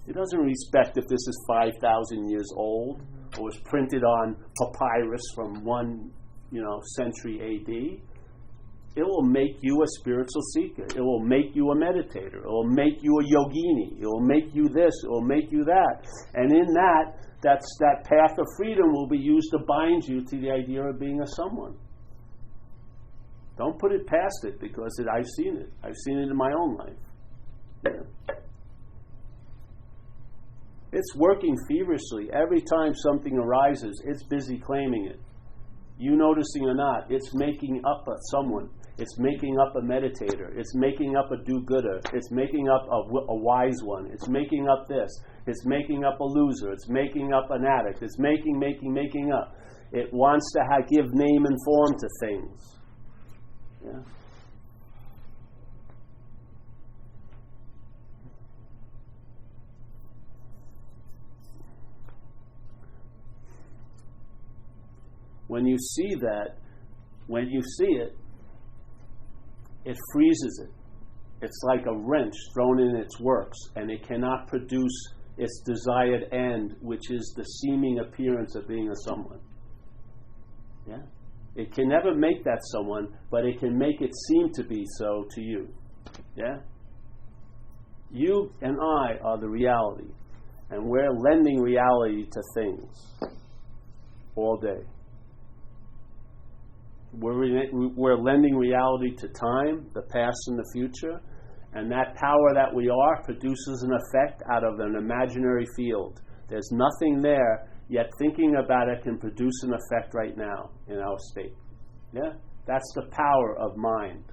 It doesn't respect if this is 5,000 years old or was printed on papyrus from 1 century A.D. It will make you a spiritual seeker. It will make you a meditator. It will make you a yogini. It will make you this. It will make you that. And in that path of freedom will be used to bind you to the idea of being a someone. Don't put it past it, because I've seen it. I've seen it in my own life. Yeah. It's working feverishly. Every time something arises, it's busy claiming it. You noticing or not, it's making up someone. It's making up a meditator. It's making up a do-gooder. It's making up a wise one. It's making up this. It's making up a loser. It's making up an addict. It's making up. It wants to give name and form to things. Yeah. When you see it, it freezes it. It's like a wrench thrown in its works, and it cannot produce its desired end, which is the seeming appearance of being a someone. Yeah? It can never make that someone, but it can make it seem to be so to you. Yeah? You and I are the reality, and we're lending reality to things all day. We're lending reality to time, the past and the future, and that power that we are produces an effect out of an imaginary field. There's nothing there, yet thinking about it can produce an effect right now in our state. Yeah? That's the power of mind.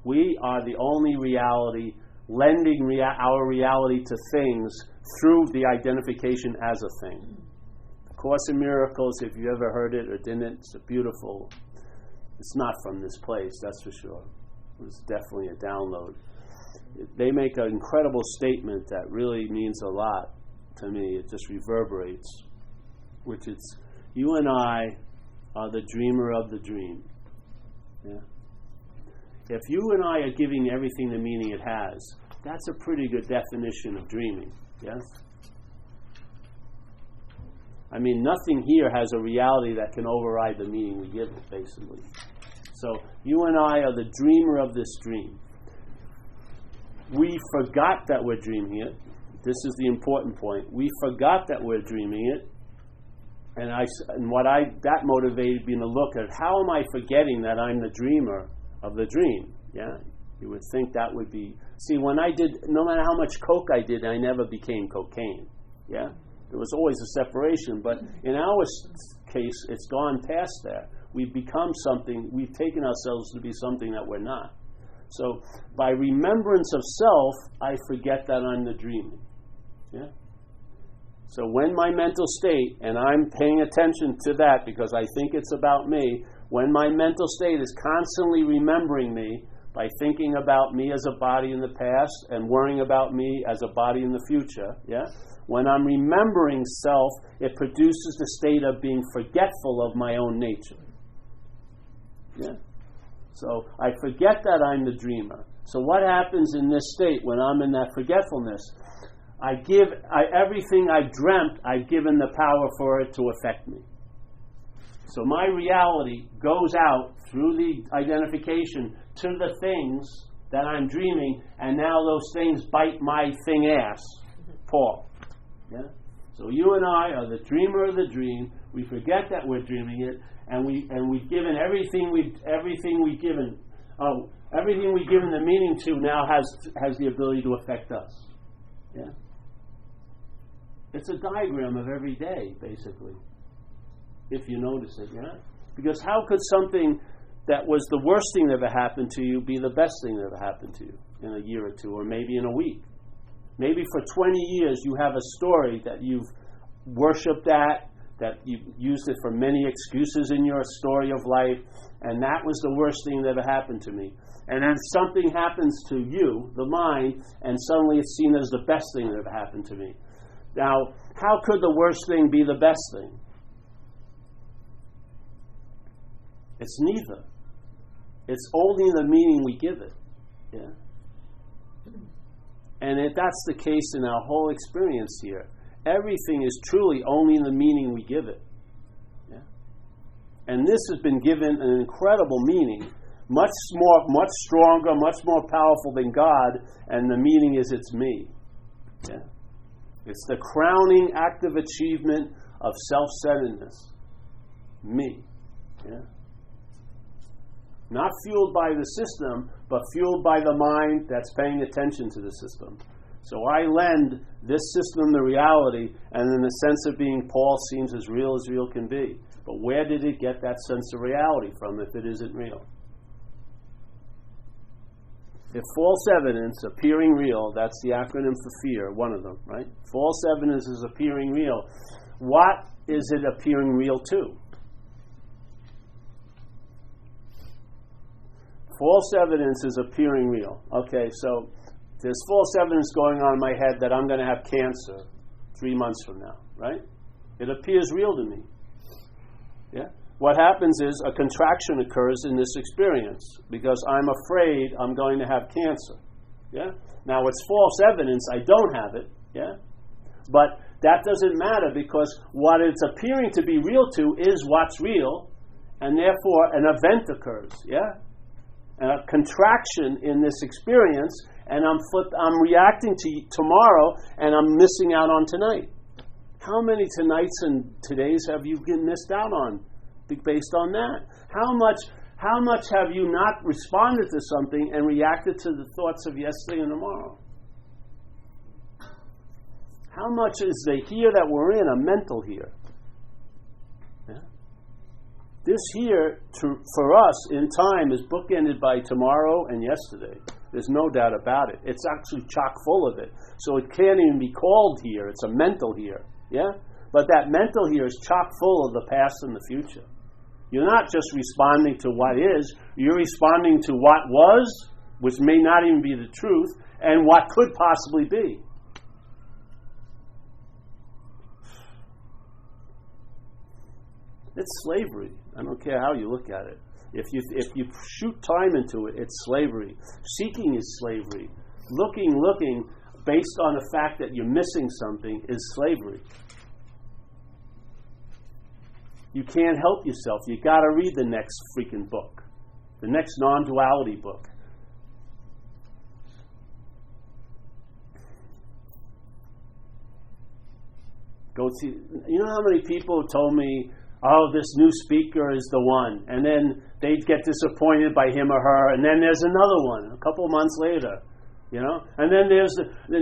We are the only reality lending our reality to things through the identification as a thing. The Course in Miracles, if you ever heard it or didn't, it's beautiful. It's not from this place, that's for sure. It was definitely a download. They make an incredible statement that really means a lot to me. It just reverberates, which is, you and I are the dreamer of the dream. Yeah? If you and I are giving everything the meaning it has, that's a pretty good definition of dreaming. Yes? I mean, nothing here has a reality that can override the meaning we give it, basically. So, you and I are the dreamer of this dream. We forgot that we're dreaming it. This is the important point. We forgot that we're dreaming it. And that motivated me to look at, how am I forgetting that I'm the dreamer of the dream? Yeah? You would think that would be... See, when I did, no matter how much coke I did, I never became cocaine. Yeah? There was always a separation. But in our case, it's gone past that. We've become something, we've taken ourselves to be something that we're not. So, by remembrance of self, I forget that I'm the dreaming. Yeah? So when my mental state, and I'm paying attention to that because I think it's about me, when my mental state is constantly remembering me by thinking about me as a body in the past and worrying about me as a body in the future, yeah? When I'm remembering self, it produces the state of being forgetful of my own nature. Yeah? So I forget that I'm the dreamer. So what happens in this state when I'm in that forgetfulness? Everything I dreamt, I've given the power for it to affect me. So my reality goes out through the identification to the things that I'm dreaming, and now those things bite my thing ass, Paul. Yeah? So you and I are the dreamer of the dream. We forget that we're dreaming it, and we've given everything we've given the meaning to now has the ability to affect us. Yeah. It's a diagram of every day, basically, if you notice it, yeah? Because how could something that was the worst thing that ever happened to you be the best thing that ever happened to you in a year or two, or maybe in a week? Maybe for 20 years you have a story that you've worshipped at, that you've used it for many excuses in your story of life, and that was the worst thing that ever happened to me. And then something happens to you, the mind, and suddenly it's seen as the best thing that ever happened to me. Now, how could the worst thing be the best thing? It's neither. It's only the meaning we give it. Yeah? And that's the case in our whole experience here. Everything is truly only the meaning we give it. Yeah? And this has been given an incredible meaning, much stronger, much more powerful than God, and the meaning is it's me. Yeah? It's the crowning active achievement of self-centeredness. Me. Yeah? Not fueled by the system, but fueled by the mind that's paying attention to the system. So I lend this system the reality, and then the sense of being Paul seems as real can be. But where did it get that sense of reality from if it isn't real? If false evidence, appearing real, that's the acronym for fear, one of them, right? False evidence is appearing real. What is it appearing real to? False evidence is appearing real. Okay, so there's false evidence going on in my head that I'm going to have cancer 3 months from now, right? It appears real to me. Yeah? what happens is a contraction occurs in this experience because I'm afraid I'm going to have cancer. Yeah? Now, it's false evidence. I don't have it. Yeah? But that doesn't matter because what it's appearing to be real to is what's real, and therefore an event occurs. Yeah? A contraction in this experience, and I'm reacting to tomorrow, and I'm missing out on tonight. How many tonights and todays have you missed out on based on that? How much have you not responded to something and reacted to the thoughts of yesterday and tomorrow? How much is the here that we're in a mental here? Yeah? This here, for us, in time, is bookended by tomorrow and yesterday. There's no doubt about it. It's actually chock full of it. So it can't even be called here. It's a mental here. Yeah? But that mental here is chock full of the past and the future. You're not just responding to what is. You're responding to what was, which may not even be the truth, and what could possibly be. It's slavery. I don't care how you look at it. If you shoot time into it, it's slavery. Seeking is slavery. Looking, based on the fact that you're missing something, is slavery. You can't help yourself. You got to read the next freaking book, the next non-duality book. Go see. You know how many people told me, "Oh, this new speaker is the one," and then they'd get disappointed by him or her, and then there's another one a couple of months later, you know, and then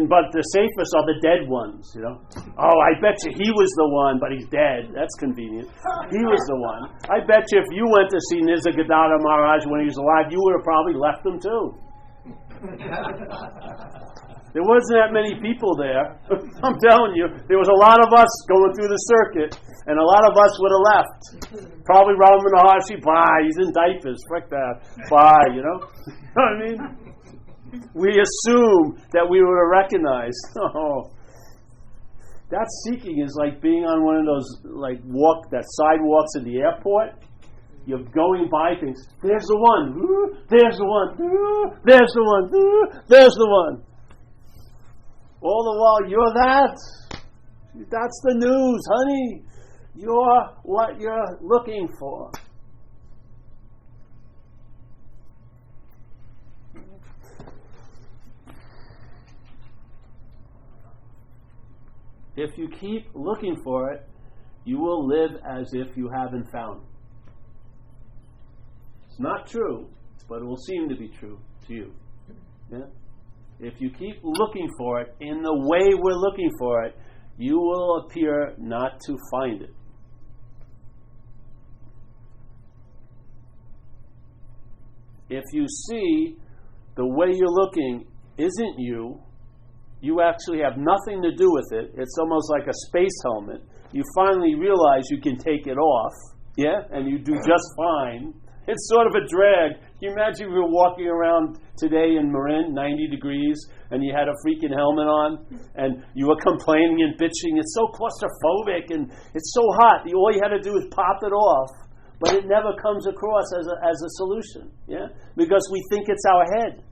but the safest are the dead ones, you know. Oh, I bet you he was the one, but he's dead. That's convenient. He was the one. I bet you if you went to see Nisargadatta Maharaj when he was alive, you would have probably left him too. There wasn't that many people there. I'm telling you, there was a lot of us going through the circuit, and a lot of us would have left. Probably Ramana Maharshi, bye, he's in diapers, frick that, bye, you know? You know what I mean? We assume that we would have recognized. Oh. That seeking is like being on one of those that sidewalks at the airport. You're going by things. There's the one. There's the one. There's the one. There's the one. All the while, you're that. That's the news, honey. You're what you're looking for. If you keep looking for it, you will live as if you haven't found it. It's not true, but it will seem to be true to you. Yeah? If you keep looking for it in the way we're looking for it, you will appear not to find it. If you see the way you're looking isn't you, you actually have nothing to do with it. It's almost like a space helmet. You finally realize you can take it off, yeah, and you do just fine. It's sort of a drag. Can you imagine if you were walking around today in Marin, 90 degrees, and you had a freaking helmet on, and you were complaining and bitching. It's so claustrophobic, and it's so hot. All you had to do is pop it off, but it never comes across as a solution, yeah, because we think it's our head.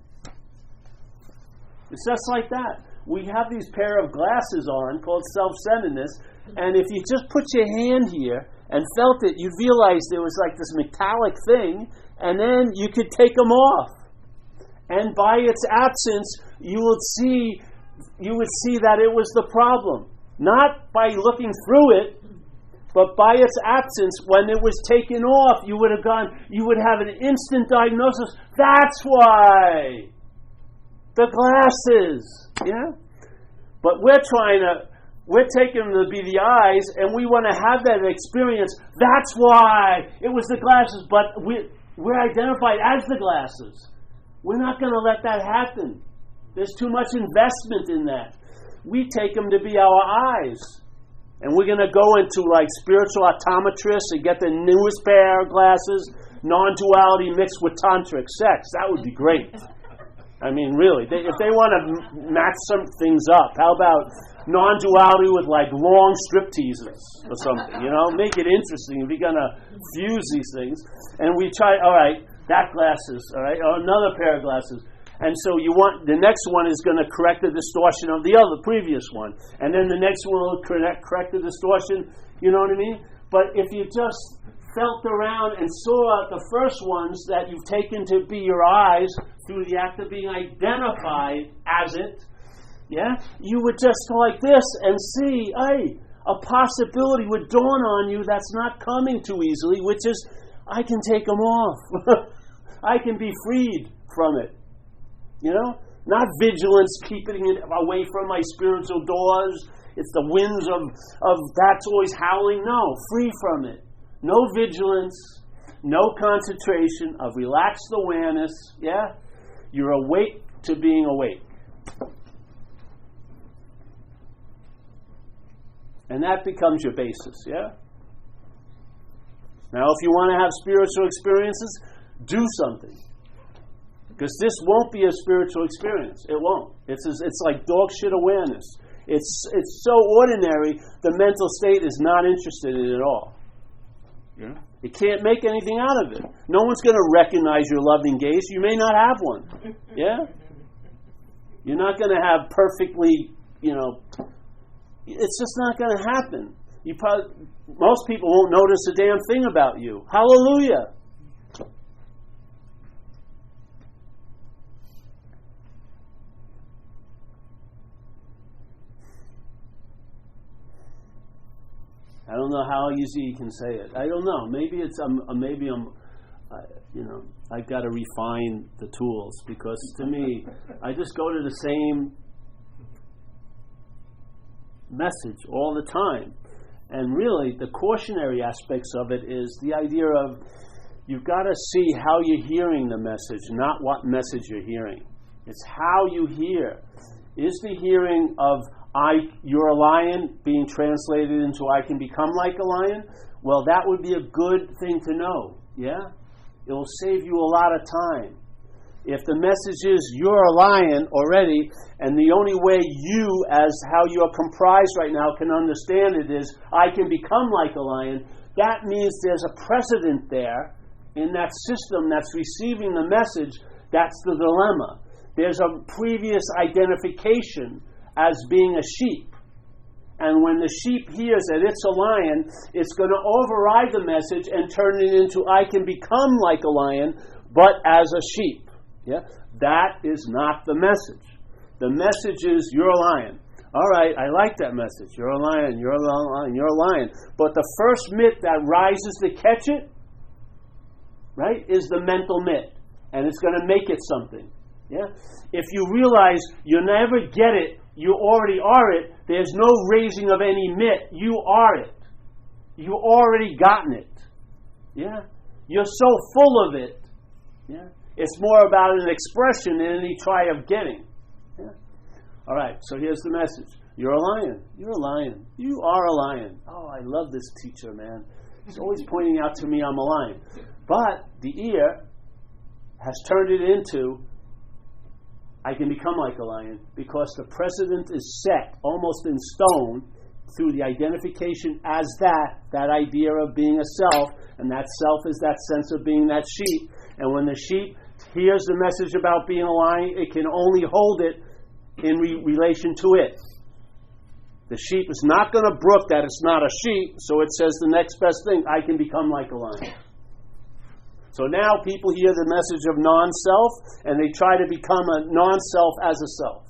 It's just like that. We have these pair of glasses on called self-centeredness, and if you just put your hand here and felt it, you'd realize there was like this metallic thing, and then you could take them off. And by its absence, you would see that it was the problem. Not by looking through it, but by its absence, when it was taken off, you would have an instant diagnosis. That's why. The glasses, yeah? But we're taking them to be the eyes, and we want to have that experience. That's why it was the glasses, but we're identified as the glasses. We're not going to let that happen. There's too much investment in that. We take them to be our eyes. And we're going to go into like spiritual optometrists and get the newest pair of glasses, non-duality mixed with tantric sex. That would be great. I mean, really, if they want to match some things up, how about non-duality with like long strip teasers or something? Make it interesting. If you're gonna fuse these things, and we try. All right, that glasses. All right, another pair of glasses. And so you want the next one is going to correct the distortion of the previous one, and then the next one will correct the distortion. You know what I mean? But if you just felt around and saw the first ones that you've taken to be your eyes through the act of being identified as it, you would just go like this and see, a possibility would dawn on you that's not coming too easily, which is, I can take them off. I can be freed from it. Not vigilance, keeping it away from my spiritual doors. It's the winds of that's always howling. No, free from it. No vigilance, no concentration, of relaxed awareness. You're awake to being awake. And that becomes your basis, Now, if you want to have spiritual experiences, do something. Because this won't be a spiritual experience. It won't. It's like dog shit awareness. It's so ordinary, the mental state is not interested in it at all. It can't make anything out of it. No one's going to recognize your loving gaze. You may not have one. You're not going to have perfectly, it's just not going to happen. Most people won't notice a damn thing about you. Hallelujah. I don't know how easy you can say it. I don't know. Maybe I've got to refine the tools, because to me, I just go to the same message all the time. And really, the cautionary aspects of it is the idea of you've got to see how you're hearing the message, not what message you're hearing. It's how you hear. Is the hearing of you're a lion being translated into I can become like a lion? Well, that would be a good thing to know. It will save you a lot of time. If the message is you're a lion already, and the only way you, as how you're comprised right now, can understand it is I can become like a lion, that means there's a precedent there in that system that's receiving the message. That's the dilemma. There's a previous identification as being a sheep. And when the sheep hears that it's a lion, it's going to override the message and turn it into I can become like a lion, but as a sheep. That is not the message. The message is you're a lion. All right, I like that message. You're a lion, you're a lion, you're a lion. But the first myth that rises to catch it, is the mental myth. And it's going to make it something. If you realize you never get it, you already are it, there's no raising of any myth. You are it. You already gotten it. You're so full of it. It's more about an expression than any try of getting. All right, so here's the message. You're a lion. You're a lion. You are a lion. Oh, I love this teacher, man. He's always pointing out to me I'm a lion. But the ear has turned it into I can become like a lion, because the precedent is set almost in stone through the identification as that idea of being a self, and that self is that sense of being that sheep. And when the sheep hears the message about being a lion, it can only hold it in relation to it. The sheep is not going to brook that it's not a sheep, so it says the next best thing, I can become like a lion. So now people hear the message of non-self, and they try to become a non-self as a self.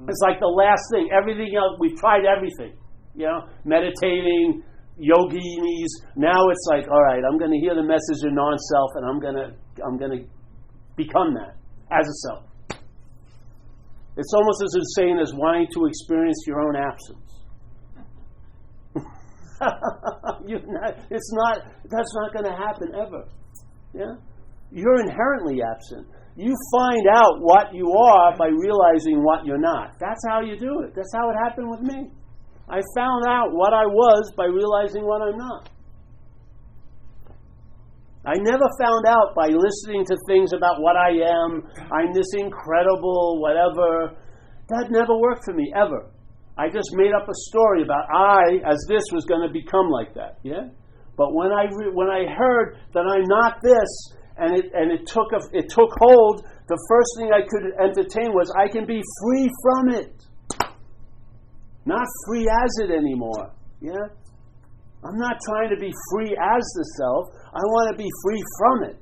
It's like the last thing. Everything else, we've tried everything. Meditating, yoginis. Now it's like, all right, I'm going to hear the message of non-self, and I'm going to become that as a self. It's almost as insane as wanting to experience your own absence. That's not going to happen ever. You're inherently absent. You find out what you are by realizing what you're not. That's how you do it. That's how it happened with me. I found out what I was by realizing what I'm not. I never found out by listening to things about what I am, I'm this incredible whatever. That never worked for me, ever. I just made up a story about I, as this, was going to become like that. Yeah? But when I heard that I'm not this, and it took hold, the first thing I could entertain was I can be free from it. Not free as it anymore. Yeah? I'm not trying to be free as the self. I want to be free from it.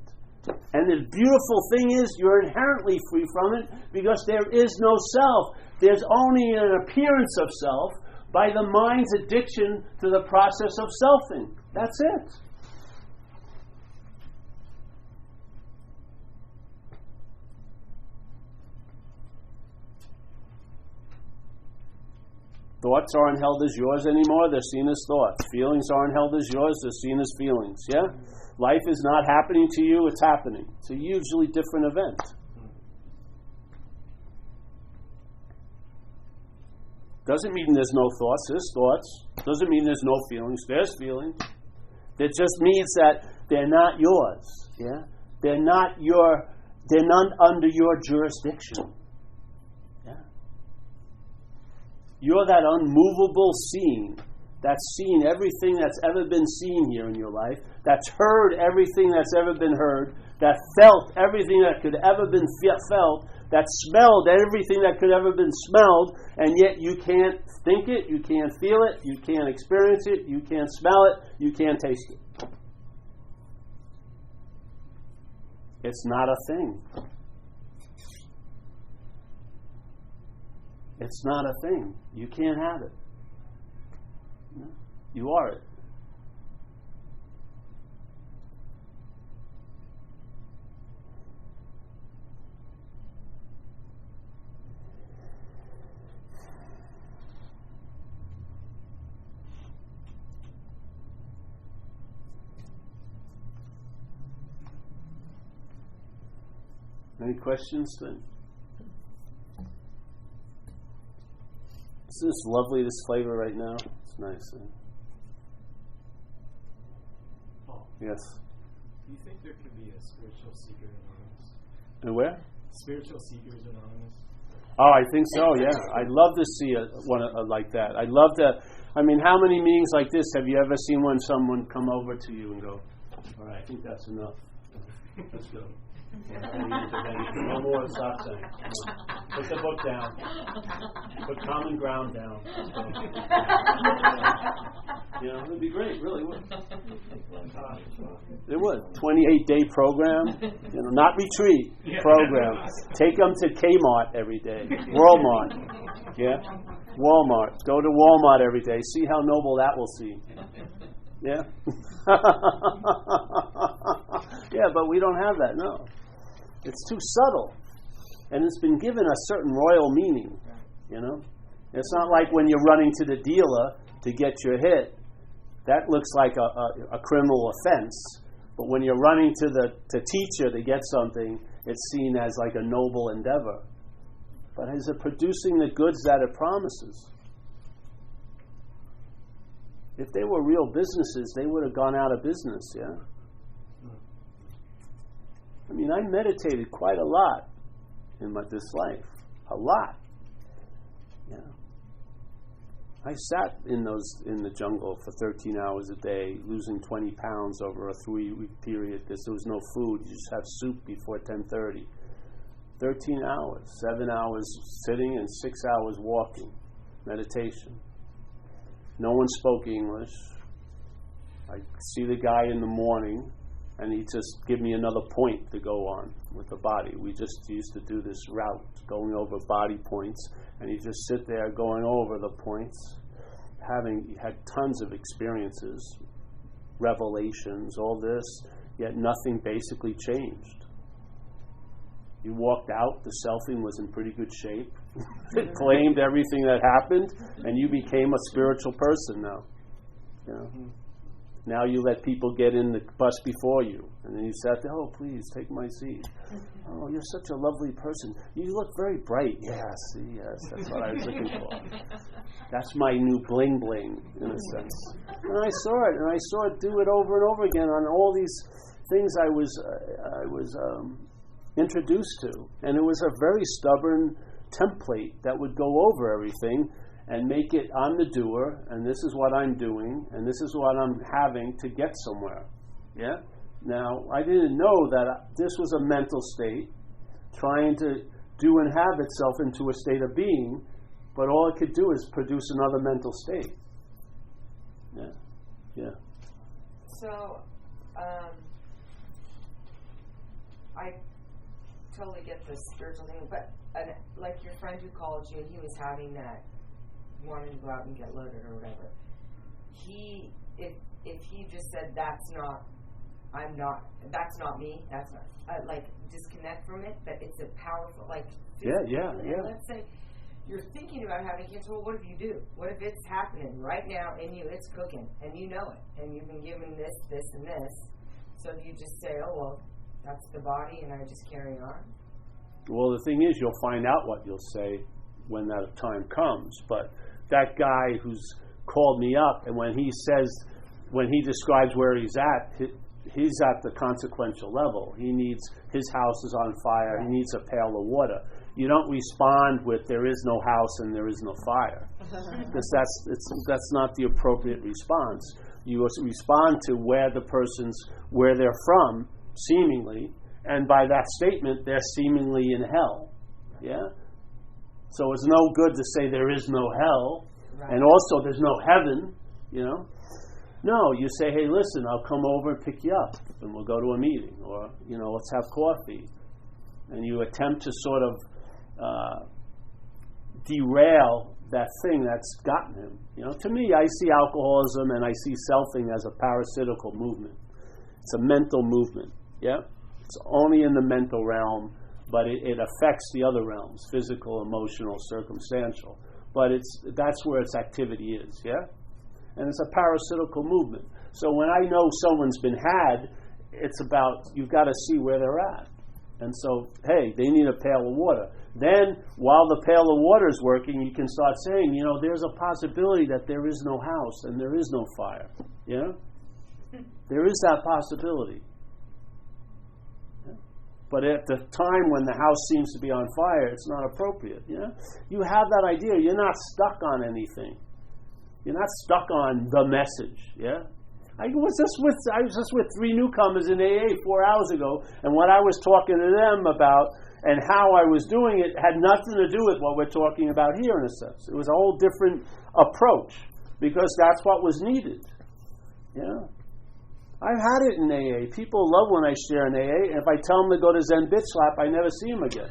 And the beautiful thing is you're inherently free from it because there is no self. There's only an appearance of self by the mind's addiction to the process of selfing. That's it. Thoughts aren't held as yours anymore, they're seen as thoughts. Feelings aren't held as yours, they're seen as feelings. Yeah? Life is not happening to you, it's happening. It's a hugely different event. Doesn't mean there's no thoughts, there's thoughts. Doesn't mean there's no feelings, there's feelings. It just means that they're not yours. Yeah? They're not under your jurisdiction. You're that unmovable seeing that's seen everything that's ever been seen here in your life, that's heard everything that's ever been heard, that felt everything that could ever been felt, that smelled everything that could ever been smelled, and yet you can't think it, you can't feel it, you can't experience it, you can't smell it, you can't taste it. It's not a thing. It's not a thing. You can't have it. No. You are it. Any questions then? Isn't this lovely, this flavor right now? It's nice. Paul, yes. Do you think there could be a Spiritual Seeker Anonymous? And where? Spiritual Seekers Anonymous. Oh, I think so, yeah. I'd love to see one like that. I'd love to. I mean, how many meetings like this have you ever seen when someone come over to you and go, all right, I think that's enough. Let's go. No more stop saying. Put the book down. Put common ground down. You know, it would be great, really would. It would. 28-day program, you know, not retreat, program. Take them to Kmart every day. Walmart. Yeah? Walmart. Go to Walmart every day. See how noble that will seem. Yeah? Yeah, but we don't have that, no. It's too subtle. And it's been given a certain royal meaning, you know. It's not like when you're running to the dealer to get your hit. That looks like a criminal offense. But when you're running to the teacher to get something, it's seen as like a noble endeavor. But is it producing the goods that it promises? If they were real businesses, they would have gone out of business, yeah? I mean, I meditated quite a lot in this life. A lot. Yeah. I sat in the jungle for 13 hours a day, losing 20 pounds over a 3-week period because there was no food. You just have soup before 10:30. 13 hours, 7 hours sitting and 6 hours walking. Meditation. No one spoke English. I see the guy in the morning, and he just give me another point to go on with the body. We just used to do this route, going over body points, and he just sit there going over the points, he had tons of experiences, revelations, all this, yet nothing basically changed. He walked out, the selfing was in pretty good shape. It claimed everything that happened, and you became a spiritual person now. You know? Now you let people get in the bus before you. And then you sat there, oh, please, take my seat. Oh, you're such a lovely person. You look very bright. Yes, that's what I was looking for. That's my new bling bling, in a sense. And I saw it do it over and over again on all these things I was introduced to, and it was a very stubborn template that would go over everything and make it, I'm the doer, and this is what I'm doing, and this is what I'm having to get somewhere. Yeah? Now, I didn't know that this was a mental state trying to do and have itself into a state of being, but all it could do is produce another mental state. Yeah. Yeah. So, I totally get the spiritual thing, but like your friend who called you, he was having that wanting to go out and get loaded or whatever. If he just said that's not me, that's not like disconnect from it, but it's a powerful yeah. Let's say you're thinking about having kids. Well, what if you do? What if it's happening right now in you? It's cooking, and you know it, and you've been given this, and this. So if you just say, "Oh well, that's the body," and I just carry on. Well, the thing is, you'll find out what you'll say when that time comes. But that guy who's called me up, and when he describes where he's at the consequential level. He needs, his house is on fire. He needs a pail of water. You don't respond with there is no house and there is no fire, because that's not the appropriate response. You respond to where they're from, seemingly, and by that statement, they're seemingly in hell. Yeah? So it's no good to say there is no hell, and also there's no heaven, No, you say, hey, listen, I'll come over and pick you up, and we'll go to a meeting, or, let's have coffee. And you attempt to sort of derail that thing that's gotten him. To me, I see alcoholism and I see selfing as a parasitical movement. It's a mental movement, yeah? It's only in the mental realm, but it affects the other realms, physical, emotional, circumstantial. But that's where its activity is, yeah? And it's a parasitical movement. So when I know someone's been had, it's about, you've got to see where they're at. And so, hey, they need a pail of water. Then, while the pail of water is working, you can start saying, there's a possibility that there is no house and there is no fire. Yeah? There is that possibility. Yeah? But at the time when the house seems to be on fire, it's not appropriate. Yeah? You have that idea. You're not stuck on anything. You're not stuck on the message. Yeah? I was just with 3 newcomers in AA 4 hours ago, and what I was talking to them about and how I was doing it had nothing to do with what we're talking about here, in a sense. It was a whole different approach, because that's what was needed. Yeah, I've had it in AA. People love when I share in AA, and if I tell them to go to Zen Bitch Slap, I never see them again.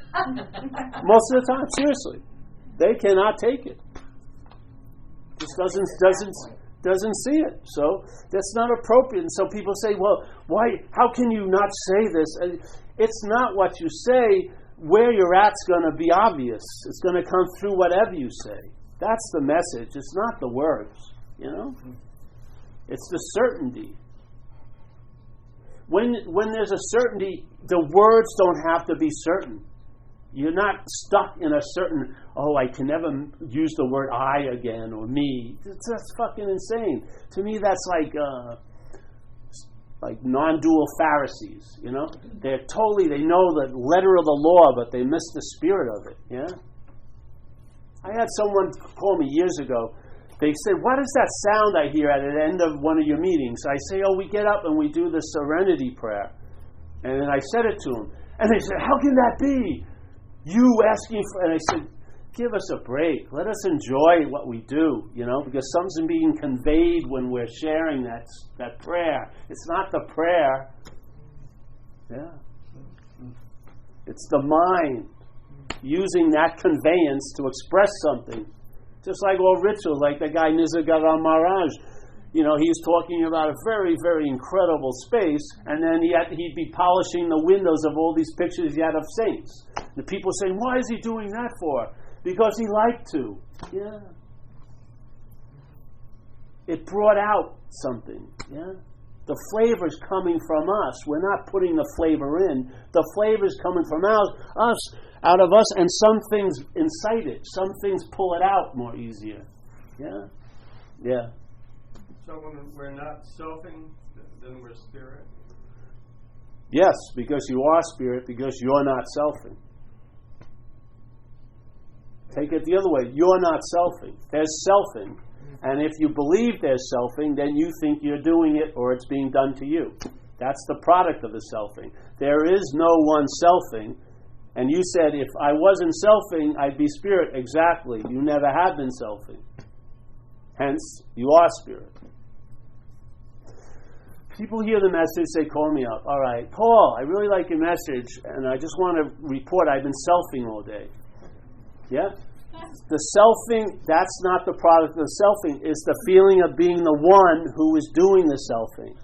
Most of the time, seriously, they cannot take it. Just doesn't see it. So that's not appropriate. And so people say, well, why? How can you not say this? It's not what you say. Where you're at's going to be obvious. It's going to come through whatever you say. That's the message. It's not the words. It's the certainty. When there's a certainty, the words don't have to be certain. You're not stuck in a certain, I can never use the word I again or me. That's fucking insane. To me, that's like non-dual Pharisees, they know the letter of the law, but they miss the spirit of it, yeah? I had someone call me years ago. They said, what is that sound I hear at the end of one of your meetings? I say, we get up and we do the serenity prayer. And then I said it to them. And they said, how can that be? You asking for, and I said, give us a break. Let us enjoy what we do, because something's being conveyed when we're sharing that prayer. It's not the prayer. Yeah. It's the mind using that conveyance to express something. Just like all rituals, like the guy Nisargadatta Maharaj. He was talking about a very, very incredible space, and then he'd be polishing the windows of all these pictures he had of saints. The people saying, why is he doing that for? Because he liked to. Yeah. It brought out something. Yeah. The flavor's coming from us. We're not putting the flavor in. The flavor's coming from out of us, and some things incite it. Some things pull it out more easier. Yeah. Yeah. So when we're not selfing, then we're spirit? Yes, because you are spirit, because you're not selfing. Take it the other way. You're not selfing. There's selfing. And if you believe there's selfing, then you think you're doing it or it's being done to you. That's the product of the selfing. There is no one selfing. And you said, if I wasn't selfing, I'd be spirit. Exactly. You never have been selfing. Hence, you are spirit. People hear the message, they call me up. All right, Paul, I really like your message, and I just want to report I've been selfing all day. Yeah? The selfing, that's not the product of the selfing. It's the feeling of being the one who is doing the selfing.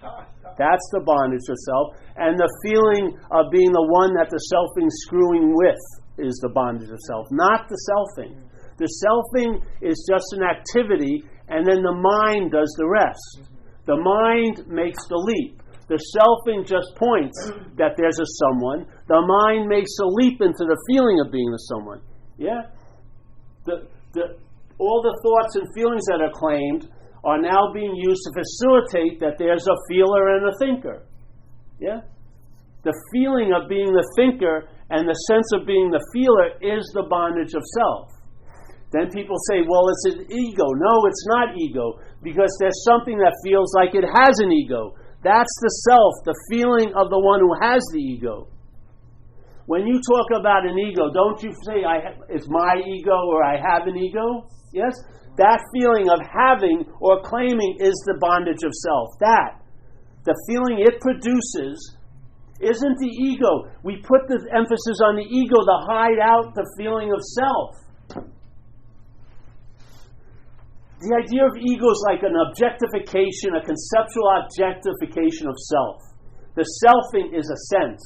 That's the bondage of self. And the feeling of being the one that the selfing's screwing with is the bondage of self, not the selfing. The selfing is just an activity, and then the mind does the rest. The mind makes the leap. The selfing just points that there's a someone. The mind makes a leap into the feeling of being the someone. Yeah? All the thoughts and feelings that are claimed are now being used to facilitate that there's a feeler and a thinker. Yeah? The feeling of being the thinker and the sense of being the feeler is the bondage of self. Then people say, well, it's an ego. No, it's not ego, because there's something that feels like it has an ego. That's the self, the feeling of the one who has the ego. When you talk about an ego, don't you say, it's my ego or I have an ego? Yes? That feeling of having or claiming is the bondage of self. The feeling it produces isn't the ego. We put the emphasis on the ego to hide out the feeling of self. The idea of ego is like an objectification, a conceptual objectification of self. The selfing is a sense.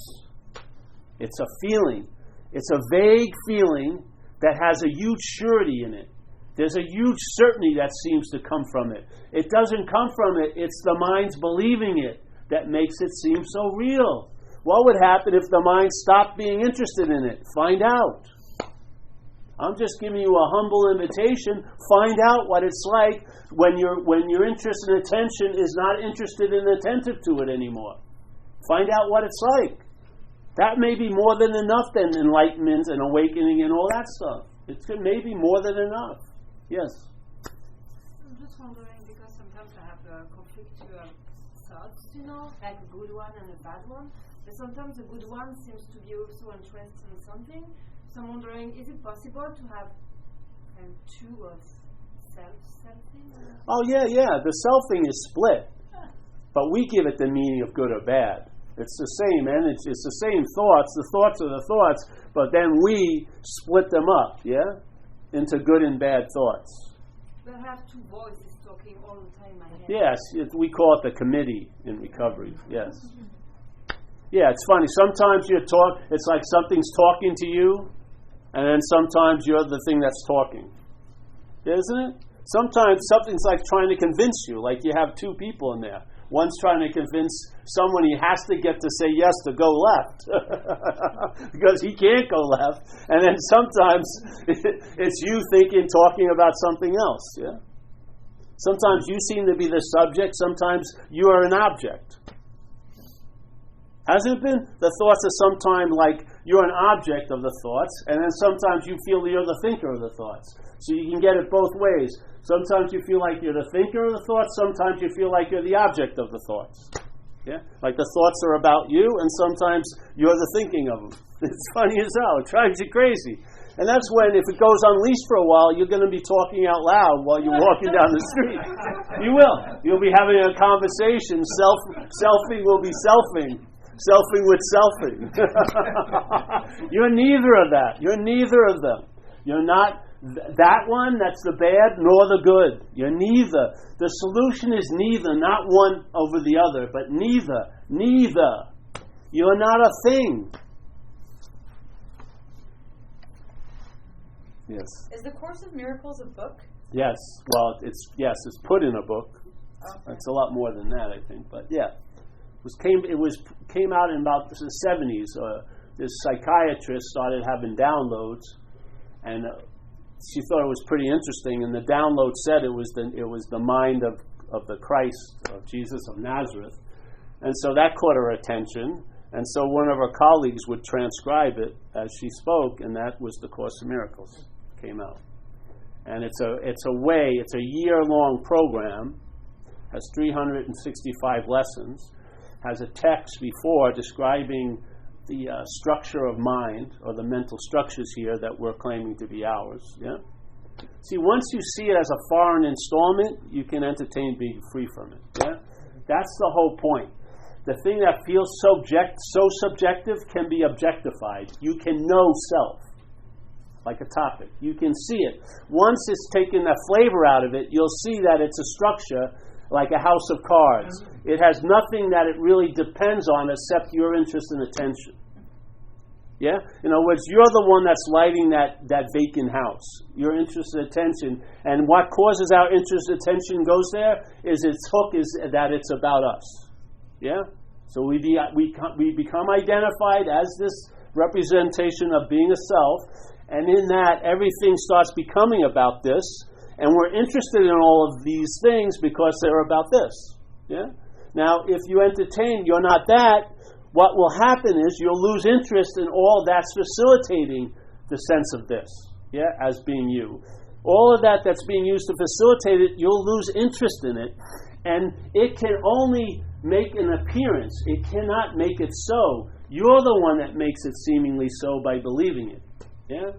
It's a feeling. It's a vague feeling that has a huge surety in it. There's a huge certainty that seems to come from it. It doesn't come from it. It's the mind's believing it that makes it seem so real. What would happen if the mind stopped being interested in it? Find out. I'm just giving you a humble invitation. Find out what it's like when your interest and attention is not interested and attentive to it anymore. Find out what it's like. That may be more than enough than enlightenment and awakening and all that stuff. It may be more than enough. Yes? I'm just wondering, because sometimes I have a conflictual thoughts, like a good one and a bad one. But sometimes a good one seems to be also interested in something. So I'm wondering, is it possible to have two of self-something? Oh, yeah. The selfing is split. But we give it the meaning of good or bad. It's the same energy. It's the same thoughts. The thoughts are the thoughts. But then we split them up, yeah? Into good and bad thoughts. But I have two voices talking all the time in my head. Yes. We call it the committee in recovery. Yes. Yeah, it's funny. Sometimes it's like something's talking to you, and then sometimes you're the thing that's talking. Isn't it? Sometimes something's like trying to convince you, like you have two people in there. One's trying to convince someone he has to get to say yes to go left because he can't go left. And then sometimes it's you talking about something else. Yeah. Sometimes you seem to be the subject. Sometimes you are an object. Hasn't it been? The thoughts are sometimes like you're an object of the thoughts, and then sometimes you feel you're the thinker of the thoughts. So you can get it both ways. Sometimes you feel like you're the thinker of the thoughts, sometimes you feel like you're the object of the thoughts. Yeah? Like the thoughts are about you, and sometimes you're the thinking of them. It's funny as hell. It drives you crazy. And that's when, if it goes unleashed for a while, you're going to be talking out loud while you're walking down the street. You will. You'll be having a conversation. Selfing will be selfing. Selfing with selfing. You're neither of that. You're neither of them. You're not that one, that's the bad, nor the good. You're neither. The solution is neither, not one over the other, but neither. Neither. You're not a thing. Yes. Is the Course of Miracles a book? Yes. Well, it's put in a book. Okay. It's a lot more than that, I think. But yeah, it came out in about the 70s. This psychiatrist started having downloads, and she thought it was pretty interesting. And the download said it was the mind of the Christ, of Jesus of Nazareth, and so that caught her attention. And so one of our colleagues would transcribe it as she spoke, and that was the Course in Miracles came out. And it's a year-long program, has 365 lessons, has a text before describing the structure of mind, or the mental structures here that we're claiming to be ours. Yeah. See, once you see it as a foreign installment, you can entertain being free from it. Yeah. That's the whole point. The thing that feels so subjective can be objectified. You can know self, like a topic. You can see it. Once it's taken the flavor out of it, you'll see that it's a structure like a house of cards. It has nothing that it really depends on except your interest and attention. Yeah? In other words, you're the one that's lighting that vacant house. Your interest and attention. And what causes our interest and attention goes there is its hook is that it's about us. Yeah? So we become identified as this representation of being a self, and in that everything starts becoming about this, and we're interested in all of these things because they're about this. Yeah? Now, if you entertain, you're not that, what will happen is you'll lose interest in all that's facilitating the sense of this, yeah, as being you. All of that's being used to facilitate it, you'll lose interest in it, and it can only make an appearance. It cannot make it so. You're the one that makes it seemingly so by believing it. Yeah?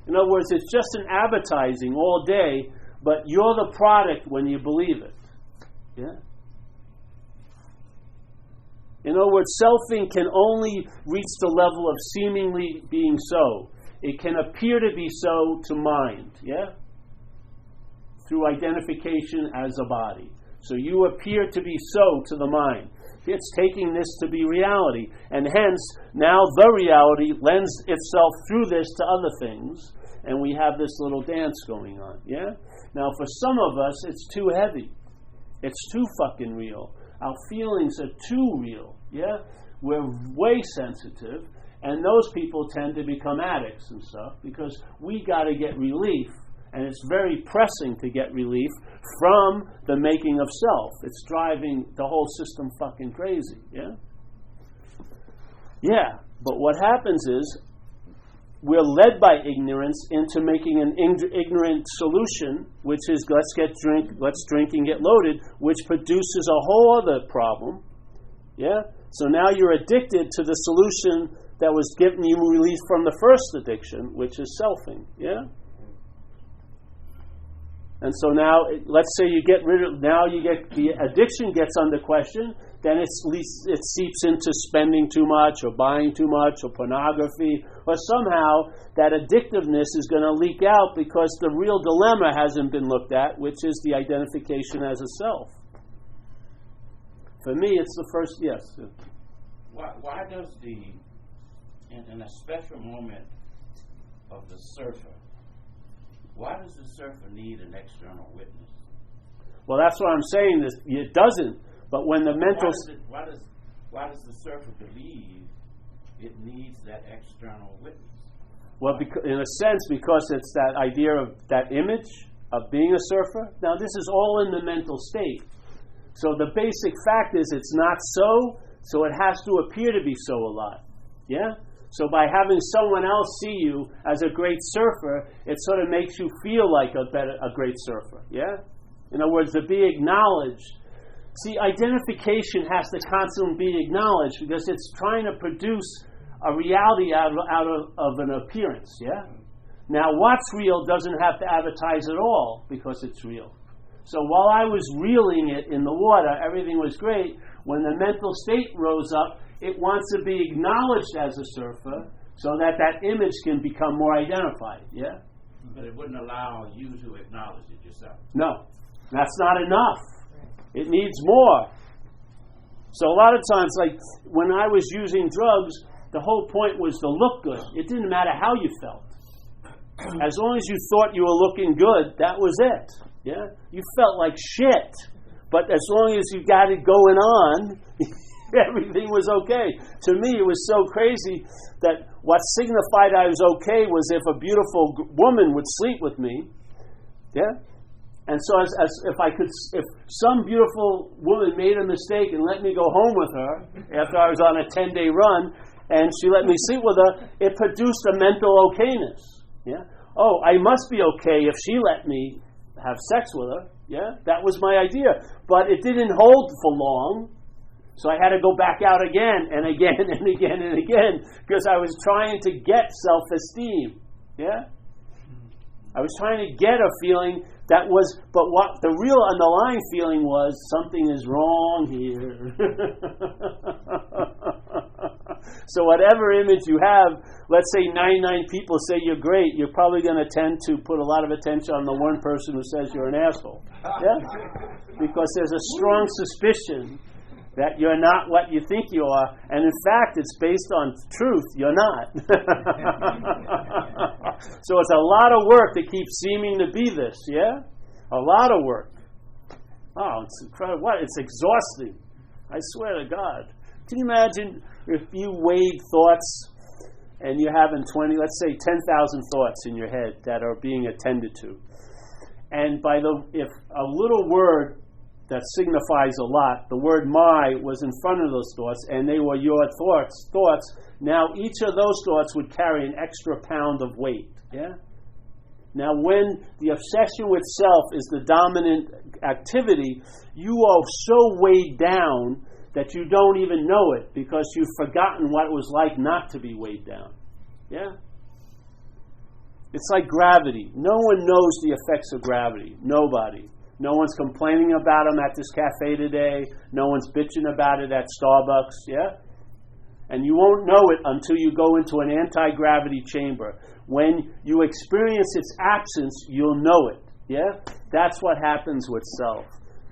In other words, it's just an advertising all day, but you're the product when you believe it. Yeah? In other words, selfing can only reach the level of seemingly being so. It can appear to be so to mind, yeah? Through identification as a body. So you appear to be so to the mind. It's taking this to be reality. And hence, now the reality lends itself through this to other things. And we have this little dance going on, yeah? Now, for some of us, it's too heavy. It's too fucking real. Our feelings are too real, yeah? We're way sensitive, and those people tend to become addicts and stuff because we got to get relief, and it's very pressing to get relief from the making of self. It's driving the whole system fucking crazy, yeah? Yeah, but what happens is we're led by ignorance into making an ignorant solution, which is let's drink and get loaded, which produces a whole other problem. Yeah? So now you're addicted to the solution that was giving you relief from the first addiction, which is selfing. Yeah? And so now, let's say the addiction gets under question, then it seeps into spending too much or buying too much or pornography, or somehow that addictiveness is going to leak out because the real dilemma hasn't been looked at, which is the identification as a self. For me, it's the first, yes. Why does in a special moment of the surfer, why does the surfer need an external witness? Well, that's what I'm saying. It doesn't. But when the mental... Why does the surfer believe it needs that external witness? Well, in a sense, because it's that idea of that image of being a surfer. Now, this is all in the mental state. So the basic fact is it's not so it has to appear to be so a lot. Yeah? So by having someone else see you as a great surfer, it sort of makes you feel like a great surfer. Yeah? In other words, to be acknowledged. See, identification has to constantly be acknowledged because it's trying to produce a reality out of an appearance, yeah? Now, what's real doesn't have to advertise at all because it's real. So while I was reeling it in the water, everything was great. When the mental state rose up, it wants to be acknowledged as a surfer so that image can become more identified, yeah? But it wouldn't allow you to acknowledge it yourself. No, that's not enough. It needs more. So a lot of times, like when I was using drugs, the whole point was to look good. It didn't matter how you felt. As long as you thought you were looking good, that was it. Yeah? You felt like shit. But as long as you got it going on, everything was okay. To me, it was so crazy that what signified I was okay was if a beautiful woman would sleep with me. Yeah? And so if some beautiful woman made a mistake and let me go home with her after I was on a 10-day run, and she let me sleep with her, it produced a mental okayness. Yeah. Oh, I must be okay if she let me have sex with her. Yeah. That was my idea. But it didn't hold for long. So I had to go back out again and again and again and again because I was trying to get self-esteem. Yeah? I was trying to get a feeling that was, but what the real underlying feeling was, something is wrong here. So whatever image you have, let's say 99 people say you're great, you're probably going to tend to put a lot of attention on the one person who says you're an asshole. Yeah? Because there's a strong suspicion that you're not what you think you are, and in fact, it's based on truth, you're not. So it's a lot of work to keep seeming to be this, yeah? A lot of work. Oh, it's incredible. What? It's exhausting. I swear to God. Can you imagine if you weighed thoughts and you're having 20, let's say 10,000 thoughts in your head that are being attended to, and if a little word that signifies a lot, the word my was in front of those thoughts, and they were your thoughts. Now each of those thoughts would carry an extra pound of weight. Yeah? Now when the obsession with self is the dominant activity, you are so weighed down that you don't even know it because you've forgotten what it was like not to be weighed down. Yeah? It's like gravity. No one knows the effects of gravity. Nobody. No one's complaining about them at this cafe today. No one's bitching about it at Starbucks. Yeah? And you won't know it until you go into an anti-gravity chamber. When you experience its absence, you'll know it. Yeah? That's what happens with self.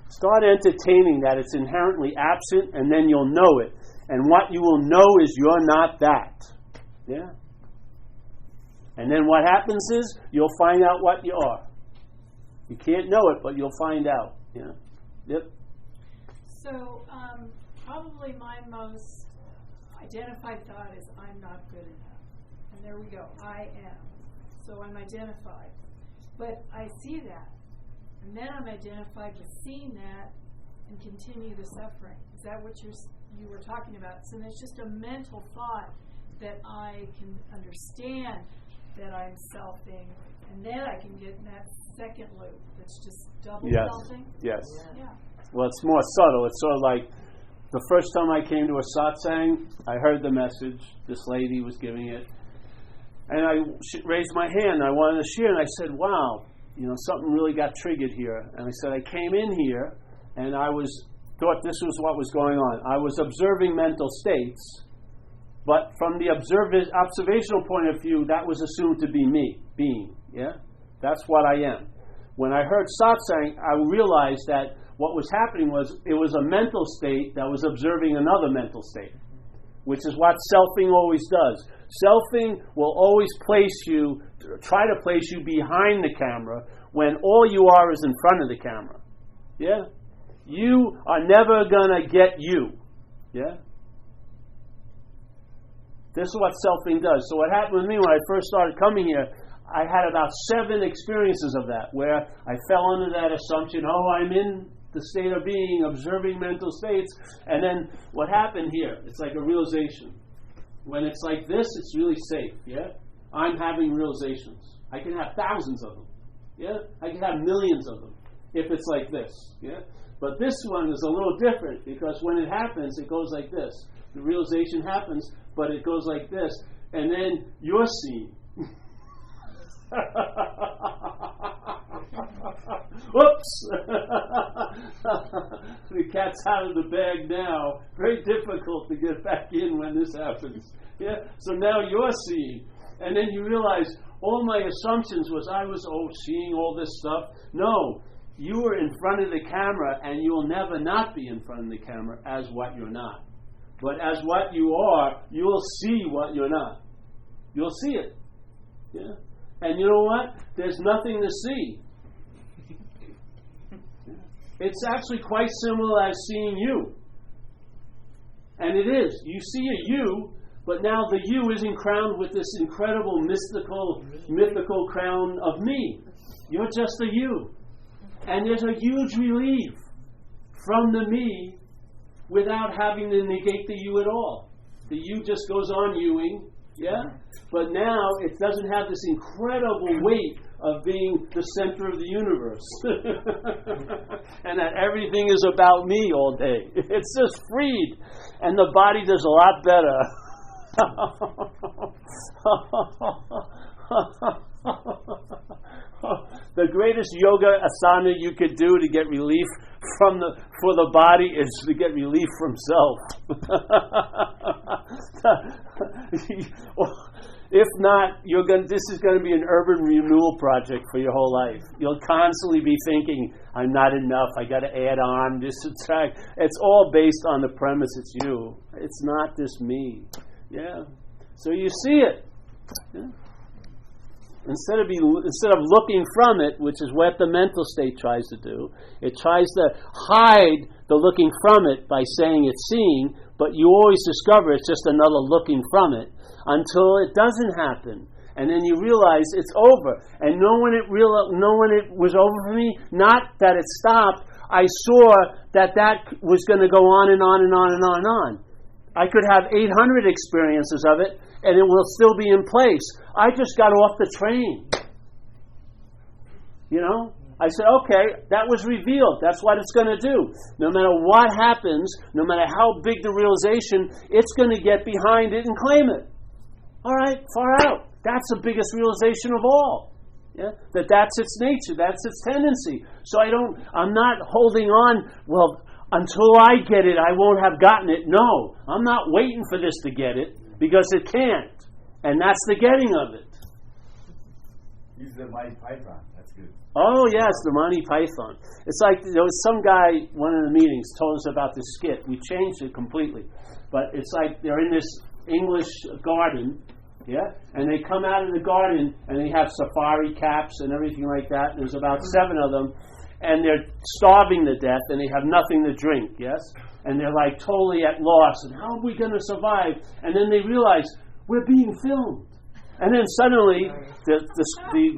Start entertaining that it's inherently absent, and then you'll know it. And what you will know is you're not that. Yeah? And then what happens is you'll find out what you are. You can't know it, but you'll find out. Yeah. Yep. So, probably my most identified thought is I'm not good enough. And there we go. I am. So I'm identified. But I see that. And then I'm identified with seeing that and continue the suffering. Is that what you were talking about? So it's just a mental thought that I can understand that I'm selfing. And then I can get in that second loop that's just double selfing. Yes. Yeah. Well, it's more subtle. It's sort of like the first time I came to a satsang, I heard the message. This lady was giving it. And I raised my hand. I wanted to share. And I said, wow, something really got triggered here. And I said, I came in here and thought this was what was going on. I was observing mental states. But from the observational point of view, that was assumed to be me, being. Yeah? That's what I am. When I heard satsang, I realized that what was happening was it was a mental state that was observing another mental state, which is what selfing always does. Selfing will always try to place you behind the camera when all you are is in front of the camera. Yeah? You are never going to get you. Yeah? This is what selfing does. So what happened with me when I first started coming here, I had about 7 experiences of that, where I fell under that assumption, I'm in the state of being, observing mental states, and then what happened here? It's like a realization. When it's like this, it's really safe, yeah? I'm having realizations. I can have thousands of them, yeah? I can have millions of them, if it's like this, yeah? But this one is a little different, because when it happens, it goes like this. The realization happens, but it goes like this, and then you're seen. Whoops! The cat's out of the bag now. Very difficult to get back in when this happens. Yeah. So now you're seeing, and then you realize all my assumptions was I was seeing all this stuff. No, you were in front of the camera, and you will never not be in front of the camera as what you're not. But as what you are, you will see what you're not. You'll see it. Yeah. And you know what? There's nothing to see. It's actually quite similar as seeing you. And it is. You see a you, but now the you isn't crowned with this incredible mythical crown of me. You're just a you. And there's a huge relief from the me without having to negate the you at all. The you just goes on youing, yeah? But now it doesn't have this incredible weight of being the center of the universe. And that everything is about me all day. It's just freed. And the body does a lot better. The greatest yoga asana you could do to get relief for the body is to get relief from self. If not, this is going to be an urban renewal project for your whole life. You'll constantly be thinking, I'm not enough, I got to add on, this subtract. It's all based on the premise it's you. It's not this me. Yeah. So you see it. Yeah. Instead of looking from it, which is what the mental state tries to do, it tries to hide the looking from it by saying it's seeing, but you always discover it's just another looking from it until it doesn't happen. And then you realize it's over. And know when it was over for me? Not that it stopped. I saw that was going to go on and on and on and on and on. I could have 800 experiences of it, and it will still be in place. I just got off the train. You know? I said, okay, that was revealed. That's what it's going to do. No matter what happens, no matter how big the realization, it's going to get behind it and claim it. All right, far out. That's the biggest realization of all. Yeah? That's its nature. That's its tendency. So I'm not holding on, well, until I get it, I won't have gotten it. No, I'm not waiting for this to get it, because it can't. And that's the getting of it. Use the Monty Python. That's good. Oh, yes, the Monty Python. It's like there was some guy, one of the meetings, told us about this skit. We changed it completely. But it's like they're in this English garden, yeah? And they come out of the garden, and they have safari caps and everything like that. There's about 7 of them. And they're starving to death, and they have nothing to drink, yes? And they're like totally at loss, and how are we going to survive? And then they realize, we're being filmed. And then suddenly, the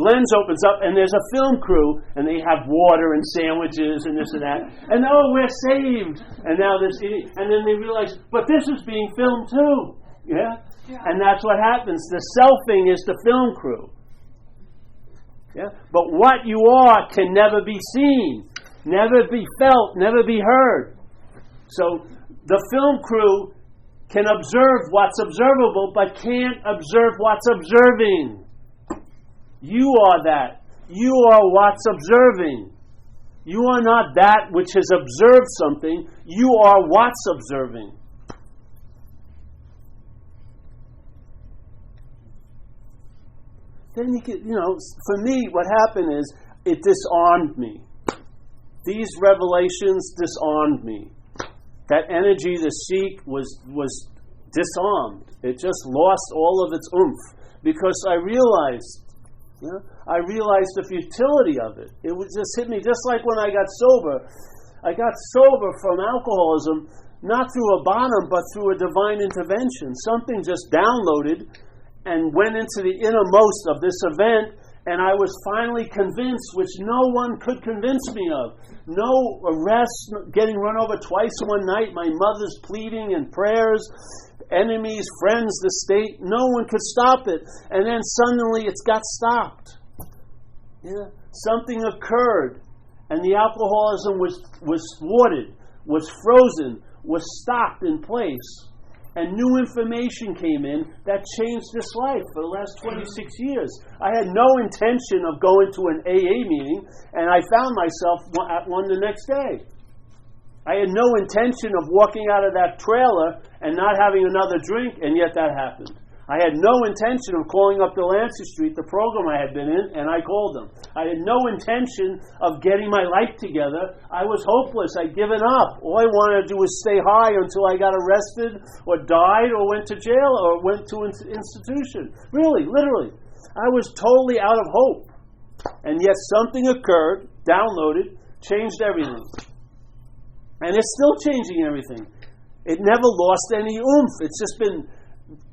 lens opens up, and there's a film crew, and they have water and sandwiches and this and that. And we're saved. And now and then they realize, but this is being filmed too, yeah? And that's what happens. The selfing is the film crew. Yeah? But what you are can never be seen, never be felt, never be heard. So the film crew can observe what's observable, but can't observe what's observing. You are that. You are what's observing. You are not that which has observed something. You are what's observing. Then for me, what happened is it disarmed me. These revelations disarmed me. That energy to seek was disarmed. It just lost all of its oomph because I realized the futility of it. It would just hit me just like when I got sober. I got sober from alcoholism, not through a bottom, but through a divine intervention. Something just downloaded and went into the innermost of this event, and I was finally convinced, which no one could convince me of. No arrests, getting run over twice in one night, my mother's pleading and prayers, enemies, friends, the state, no one could stop it. And then suddenly it's got stopped. Yeah. Something occurred, and the alcoholism was thwarted, was frozen, was stopped in place. And new information came in that changed this life for the last 26 years. I had no intention of going to an AA meeting, and I found myself at one the next day. I had no intention of walking out of that trailer and not having another drink, and yet that happened. I had no intention of calling up Delancey Street, the program I had been in, and I called them. I had no intention of getting my life together. I was hopeless. I'd given up. All I wanted to do was stay high until I got arrested or died or went to jail or went to an institution. Really, literally. I was totally out of hope. And yet something occurred, downloaded, changed everything. And it's still changing everything. It never lost any oomph. It's just been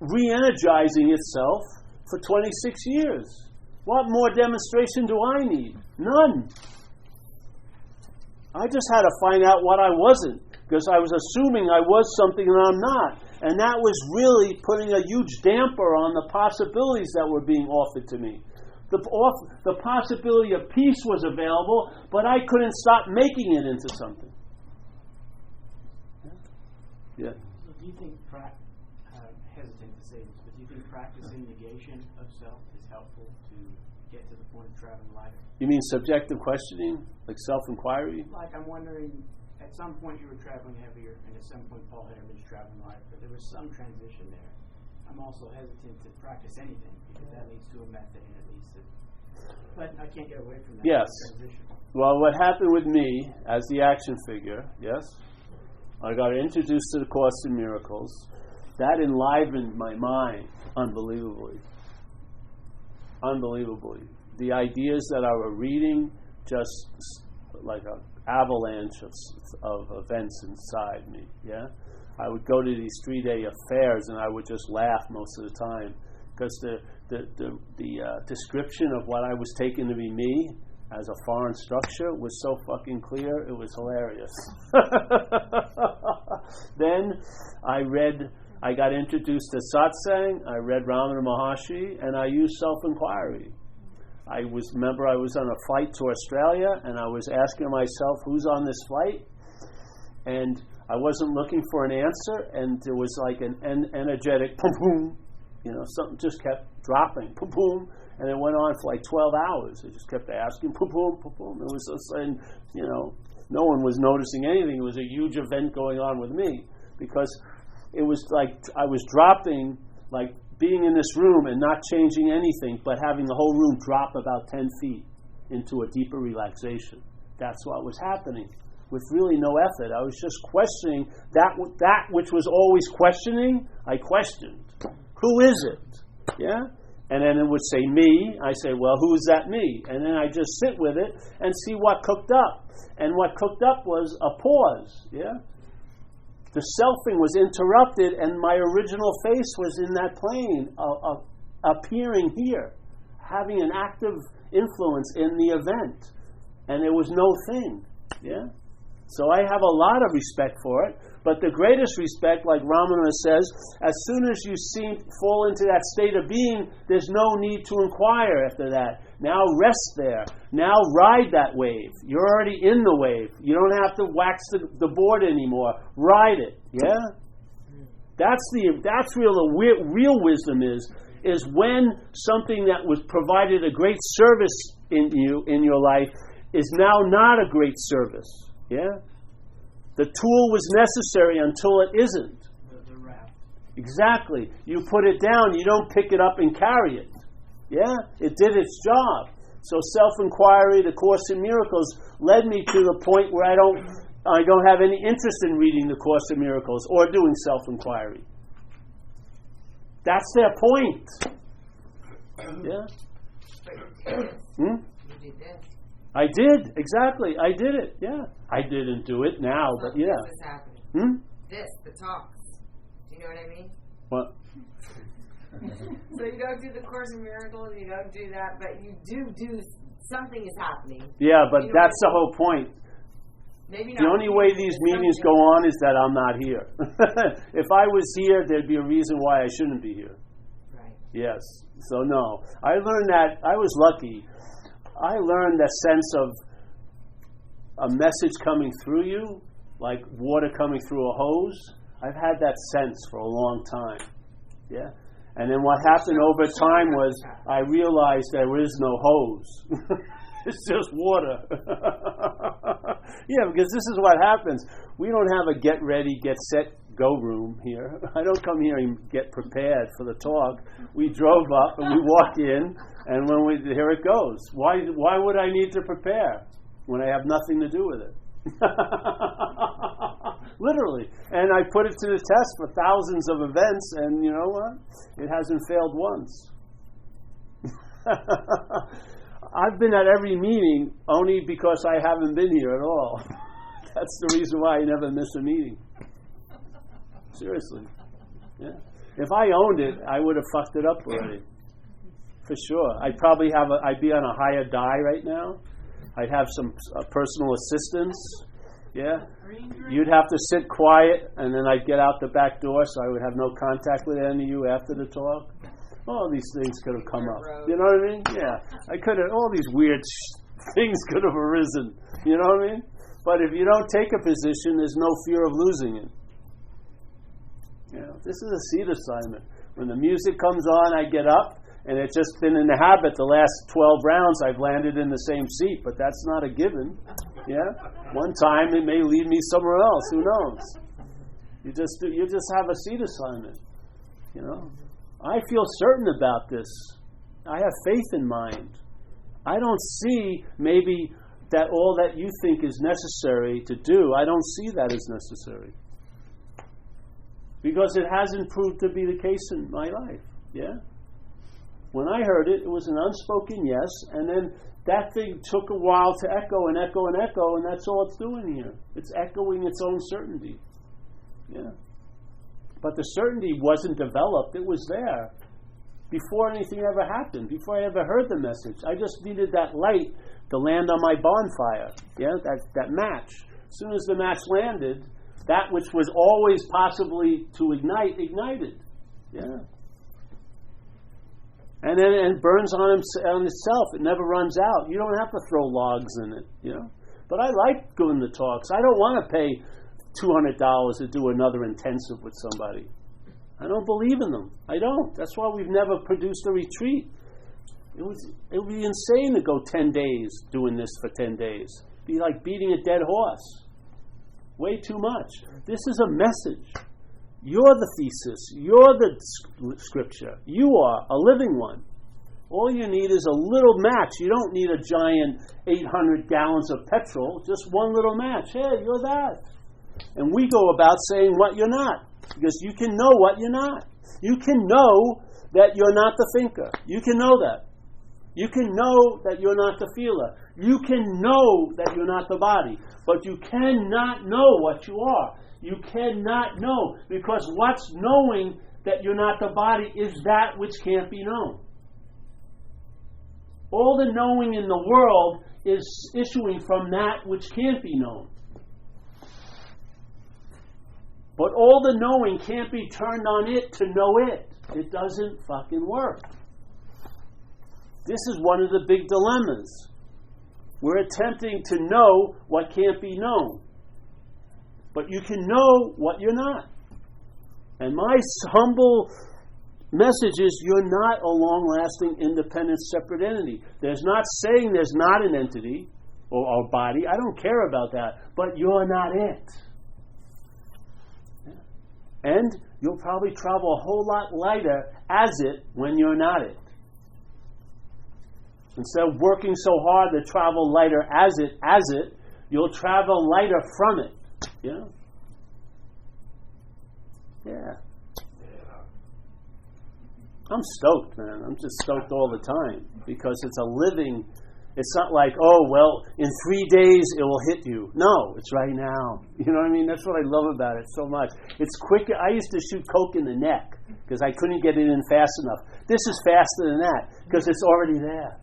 re-energizing itself for 26 years. What more demonstration do I need? None. I just had to find out what I wasn't, because I was assuming I was something that I'm not. And that was really putting a huge damper on the possibilities that were being offered to me. The possibility of peace was available, but I couldn't stop making it into something. Yeah. So do you think, hesitant to say this, but do you think practicing negation of self is helpful to get to the point of traveling life? You mean subjective questioning, like self-inquiry? Like, I'm wondering, at some point you were traveling heavier, and at some point Paul Hederman's traveling light, but there was some transition there. I'm also hesitant to practice anything, because that leads to a method, and it leads to... But I can't get away from that Yes. transition. Well, what happened with me as the action figure, yes, I got introduced to the Course in Miracles. That enlivened my mind unbelievably. Unbelievably. The ideas that I were reading, just like an avalanche of events inside me, yeah? I would go to these 3-day affairs and I would just laugh most of the time, because the description of what I was taking to be me as a foreign structure was so fucking clear, it was hilarious. Then I got introduced to satsang, I read Ramana Maharshi, and I used self-inquiry. I was on a flight to Australia, and I was asking myself, who's on this flight? And I wasn't looking for an answer, and there was like an energetic boom boom, something just kept dropping, boom boom, and it went on for like 12 hours. It just kept asking, boom boom, boom boom. It was just, and no one was noticing anything. It was a huge event going on with me, because it was like I was dropping, like being in this room and not changing anything, but having the whole room drop about 10 feet into a deeper relaxation. That's what was happening, with really no effort. I was just questioning that which was always questioning. I questioned, who is it? Yeah? And then it would say me. I say, well, who is that me? And then I just sit with it and see what cooked up. And what cooked up was a pause. Yeah? The selfing was interrupted, and my original face was in that plane, appearing here, having an active influence in the event. And there was no thing. Yeah? So I have a lot of respect for it, but the greatest respect, like Ramana says, as soon as you fall into that state of being, there's no need to inquire after that. Now rest there. Now ride that wave. You're already in the wave. You don't have to wax the board anymore. Ride it. Yeah? That's real. The real wisdom is when something that was provided a great service in your life is now not a great service. Yeah? The tool was necessary until it isn't. The raft. Exactly. You put it down, you don't pick it up and carry it. Yeah? It did its job. So self-inquiry, the Course in Miracles, led me to the point where I don't have any interest in reading the Course in Miracles or doing self-inquiry. That's their point. Yeah? You did this. I did, exactly. I did it, yeah. I didn't do it now, but yeah. This is happening. This, the talks. Do you know what I mean? What? So you don't do the Course in Miracles, you don't do that, but you do something is happening. Yeah, but that's the whole point. Maybe The not. only way these meetings go on is that I'm not here. If I was here, there'd be a reason why I shouldn't be here. Right. Yes. So no. I learned that. I was lucky. I learned that sense of a message coming through you, like water coming through a hose. I've had that sense for a long time. Yeah? And then what happened over time was I realized there is no hose. It's just water. Yeah, because this is what happens. We don't have a get ready, get set, go room here. I don't come here and get prepared for the talk. We drove up and we walk in, and here it goes. Why would I need to prepare when I have nothing to do with it? Literally. And I put it to the test for thousands of events, and you know what? It hasn't failed once. I've been at every meeting only because I haven't been here at all. That's the reason why I never miss a meeting. Seriously. Yeah. If I owned it, I would have fucked it up already. For sure. I'd be on a higher die right now. I'd have some personal assistance. Yeah. You'd have to sit quiet, and then I'd get out the back door, so I would have no contact with any of you after the talk. All these things could have come up. You know what I mean? Yeah. I could have, all these weird things could have arisen. You know what I mean? But if you don't take a position, there's no fear of losing it. You know, this is a seat assignment. When the music comes on, I get up, and it's just been in the habit the last 12 rounds I've landed in the same seat, but that's not a given. Yeah? One time it may lead me somewhere else. Who knows? You just have a seat assignment. You know? I feel certain about this. I have faith in mind. I don't see maybe that all that you think is necessary to do, I don't see that as necessary. Because it hasn't proved to be the case in my life. Yeah? When I heard it, it was an unspoken yes, and then that thing took a while to echo and echo and echo, and that's all it's doing here. It's echoing its own certainty. Yeah? But the certainty wasn't developed, it was there before anything ever happened, before I ever heard the message. I just needed that light to land on my bonfire. Yeah? That match. As soon as the match landed, that which was always possibly to ignite, ignited. Yeah. And then it burns on itself. It never runs out. You don't have to throw logs in it, you know. But I like doing the talks. I don't want to pay $200 to do another intensive with somebody. I don't believe in them. I don't. That's why we've never produced a retreat. It would be insane to go 10 days doing this for 10 days. It'd be like beating a dead horse. Way too much. This is a message. You're the thesis. You're the scripture. You are a living one. All you need is a little match. You don't need a giant 800 gallons of petrol. Just one little match. Hey, you're that. And we go about saying what you're not. Because you can know what you're not. You can know that you're not the thinker. You can know that. You can know that you're not the feeler. You can know that you're not the body. But you cannot know what you are. You cannot know. Because what's knowing that you're not the body is that which can't be known. All the knowing in the world is issuing from that which can't be known. But all the knowing can't be turned on it to know it. It doesn't fucking work. This is one of the big dilemmas. We're attempting to know what can't be known. But you can know what you're not. And my humble message is you're not a long-lasting, independent, separate entity. There's not saying there's not an entity or body. I don't care about that. But you're not it. And you'll probably travel a whole lot lighter as it when you're not it. Instead of working so hard to travel lighter as it, you'll travel lighter from it. You know? Yeah. I'm stoked, man. I'm just stoked all the time because it's a living. It's not like, oh, well, in 3 days it will hit you. No, it's right now. You know what I mean? That's what I love about it so much. It's quicker. I used to shoot coke in the neck because I couldn't get it in fast enough. This is faster than that because it's already there.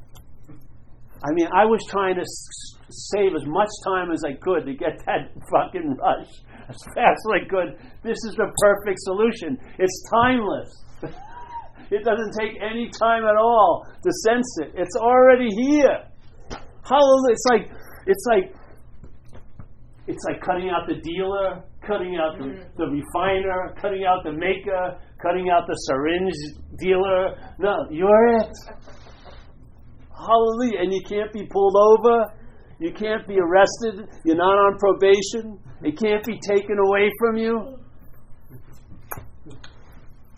I mean, I was trying to save as much time as I could to get that fucking rush as fast as I could. This is the perfect solution. It's timeless. It doesn't take any time at all to sense it. It's already here. Hallelujah. It's like cutting out the dealer, cutting out the refiner, cutting out the maker, cutting out the syringe dealer. No, you're it. Hallelujah. And you can't be pulled over. You can't be arrested. You're not on probation. It can't be taken away from you.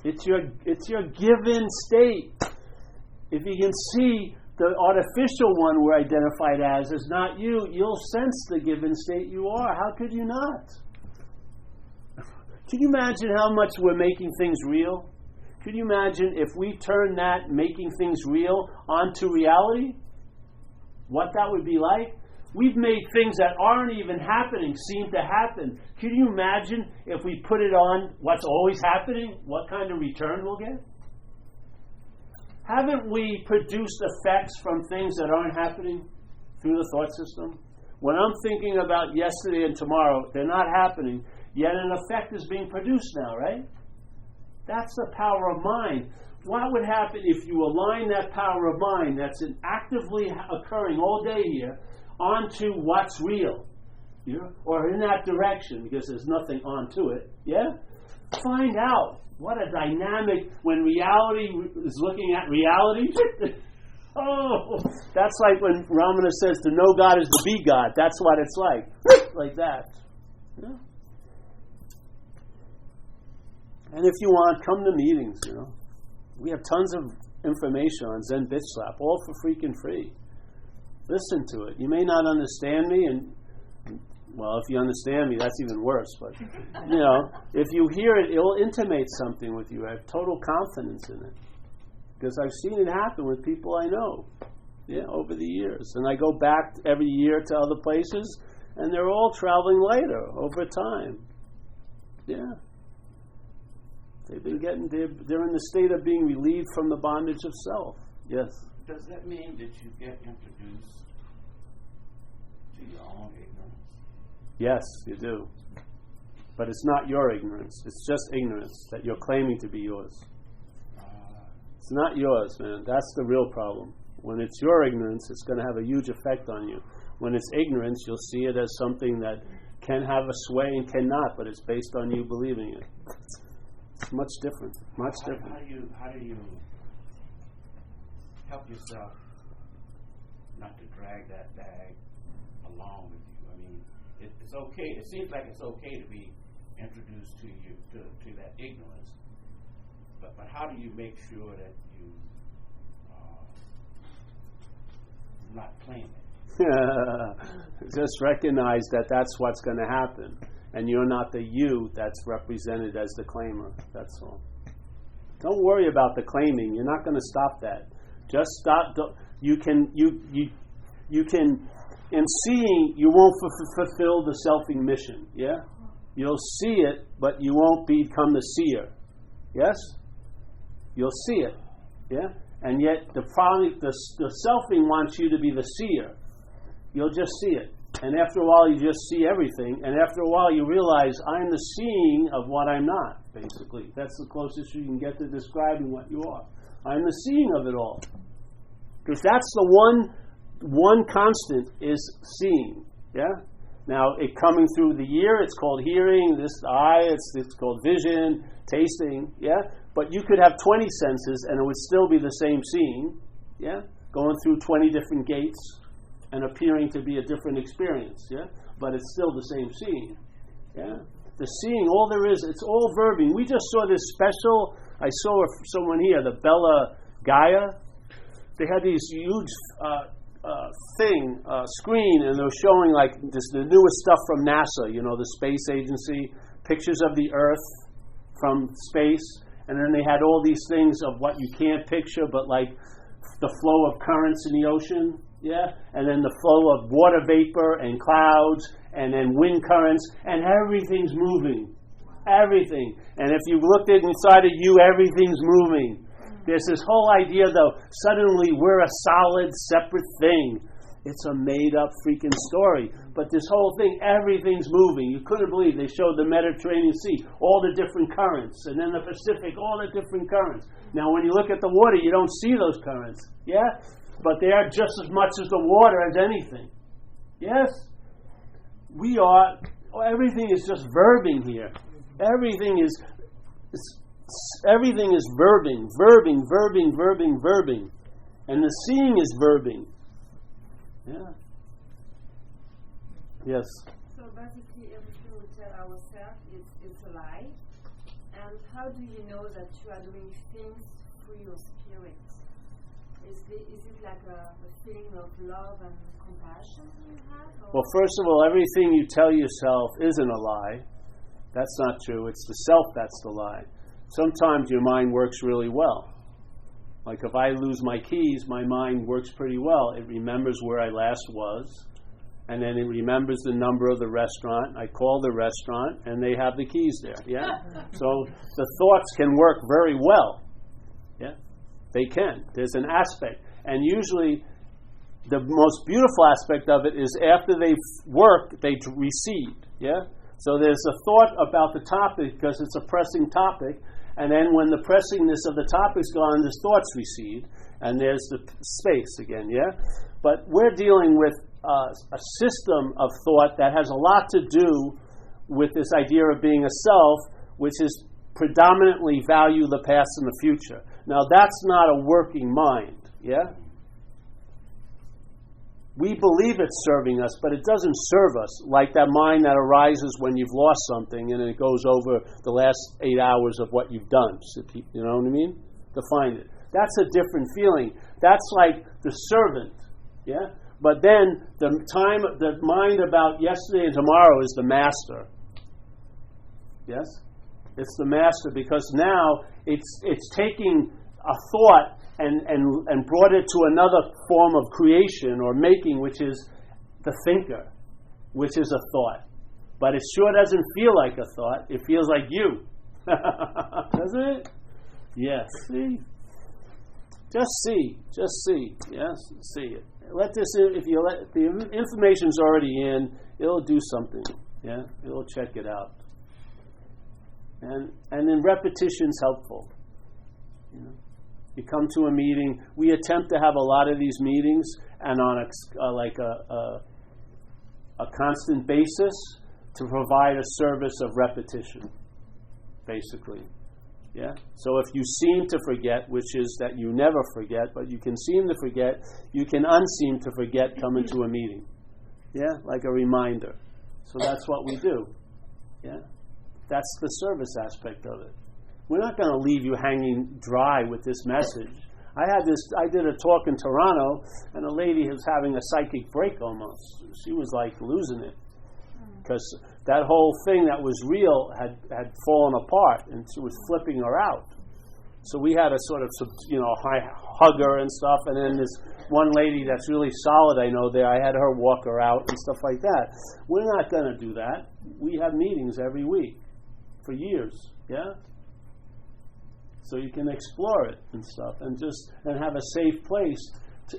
It's your given state. If you can see the artificial one we're identified as is not you, you'll sense the given state you are. How could you not? Can you imagine how much we're making things real? Could you imagine if we turn that making things real onto reality? What that would be like? We've made things that aren't even happening seem to happen. Can you imagine if we put it on what's always happening, what kind of return we'll get? Haven't we produced effects from things that aren't happening through the thought system? When I'm thinking about yesterday and tomorrow, they're not happening, yet an effect is being produced now, right? That's the power of mind. What would happen if you align that power of mind that's actively occurring all day here onto what's real? Or in that direction, because there's nothing onto it. Yeah? Find out what a dynamic, when reality is looking at reality. Oh, that's like when Ramana says to know God is to be God. That's what it's like that. Yeah? And if you want, come to meetings, We have tons of information on Zen Bitch Slap, all for freaking free. Listen to it. You may not understand me, and well, if you understand me, that's even worse. But, if you hear it, it will intimate something with you. I have total confidence in it. Because I've seen it happen with people I know, over the years. And I go back every year to other places, and they're all traveling lighter over time. Yeah. They've been they're in the state of being relieved from the bondage of self. Yes. Does that mean that you get introduced to your own ignorance? Yes, you do. But it's not your ignorance. It's just ignorance that you're claiming to be yours. It's not yours, man. That's the real problem. When it's your ignorance, it's going to have a huge effect on you. When it's ignorance, you'll see it as something that can have a sway and cannot, but it's based on you believing it. It's much different. Much different. How do you help yourself not to drag that bag along with you? I mean, it's okay. It seems like it's okay to be introduced to you to that ignorance. But how do you make sure that you not claim it? Just recognize that that's what's going to happen. And you're not the you that's represented as the claimer. That's all. Don't worry about the claiming. You're not going to stop that. Just stop. You can, in seeing, you won't fulfill the selfing mission. Yeah? You'll see it, but you won't become the seer. Yes? You'll see it. Yeah? And yet the selfing wants you to be the seer. You'll just see it. And after a while, you just see everything. And after a while, you realize, I'm the seeing of what I'm not, basically. That's the closest you can get to describing what you are. I'm the seeing of it all. Because that's the one constant is seeing. Yeah? Now, it coming through the ear, it's called hearing. This eye, it's called vision, tasting. Yeah? But you could have 20 senses, and it would still be the same seeing. Yeah? Going through 20 different gates and appearing to be a different experience, yeah? But it's still the same seeing, yeah? The seeing, all there is, it's all verbing. We just saw this special, I saw someone here, the Bella Gaia. They had these huge screen, and they were showing like the newest stuff from NASA, the space agency, pictures of the Earth from space, and then they had all these things of what you can't picture, but like the flow of currents in the ocean, yeah, and then the flow of water vapor and clouds, and then wind currents, and everything's moving. Everything. And if you looked inside of you, everything's moving. There's this whole idea, though, suddenly we're a solid, separate thing. It's a made-up freaking story. But this whole thing, everything's moving. You couldn't believe they showed the Mediterranean Sea, all the different currents, and then the Pacific, all the different currents. Now, when you look at the water, you don't see those currents. Yeah? But they are just as much as the water as anything. Yes? We are, everything is just verbing here. Everything is verbing. And the seeing is verbing. Yeah. Yes. So basically everything we tell ourselves is a lie. And how do you know that you are doing things through your spirit? Is it like a feeling of love and compassion you have? Well, first of all, everything you tell yourself isn't a lie. That's not true. It's the self that's the lie. Sometimes your mind works really well. Like if I lose my keys, my mind works pretty well. It remembers where I last was, and then it remembers the number of the restaurant. I call the restaurant, and they have the keys there. Yeah? So the thoughts can work very well. Yeah? They can. There's an aspect. And usually The most beautiful aspect of it is after they work, they recede. Yeah? So there's a thought about the topic because it's a pressing topic, and then when the pressingness of the topic's gone, the thoughts recede, and there's the space again. Yeah? But we're dealing with a system of thought that has a lot to do with this idea of being a self, which is predominantly value the past and the future. Now, that's not a working mind. Yeah? We believe it's serving us, but it doesn't serve us like that mind that arises when you've lost something and it goes over the last 8 hours of what you've done. You know what I mean? To find it. That's a different feeling. That's like the servant. Yeah? But then the mind about yesterday and tomorrow is the master. Yes? It's the master because now it's taking a thought and brought it to another form of creation or making, which is the thinker, which is a thought. But it sure doesn't feel like a thought. It feels like you. Doesn't it? Yes. See? Just see. Yes? See it. Let this, if you let, the information's already in, it'll do something. Yeah? It'll check it out. And then repetition's helpful. You know? You come to a meeting. We attempt to have a lot of these meetings and on a constant basis to provide a service of repetition, basically. Yeah. So if you seem to forget, which is that you never forget, but you can seem to forget, you can unseem to forget coming to a meeting. Yeah, like a reminder. So that's what we do. Yeah. That's the service aspect of it. We're not going to leave you hanging dry with this message. I did a talk in Toronto, and a lady was having a psychic break almost. She was like losing it. Because that whole thing that was real had fallen apart, and she was flipping her out. So we had to sort of, hug her and stuff, and then this one lady that's really solid I know there, I had her walk her out and stuff like that. We're not going to do that. We have meetings every week for years, yeah? So you can explore it and stuff, and have a safe place to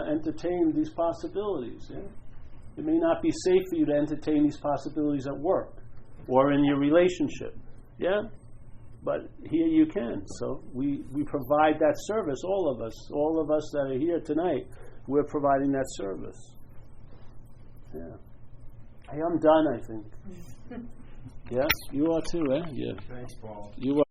entertain these possibilities. Yeah? It may not be safe for you to entertain these possibilities at work or in your relationship. Yeah, but here you can. So we provide that service. All of us that are here tonight, we're providing that service. Yeah. Hey, I'm done. I think. Yes, you are too, eh? Yeah. Thanks, Paul. You are.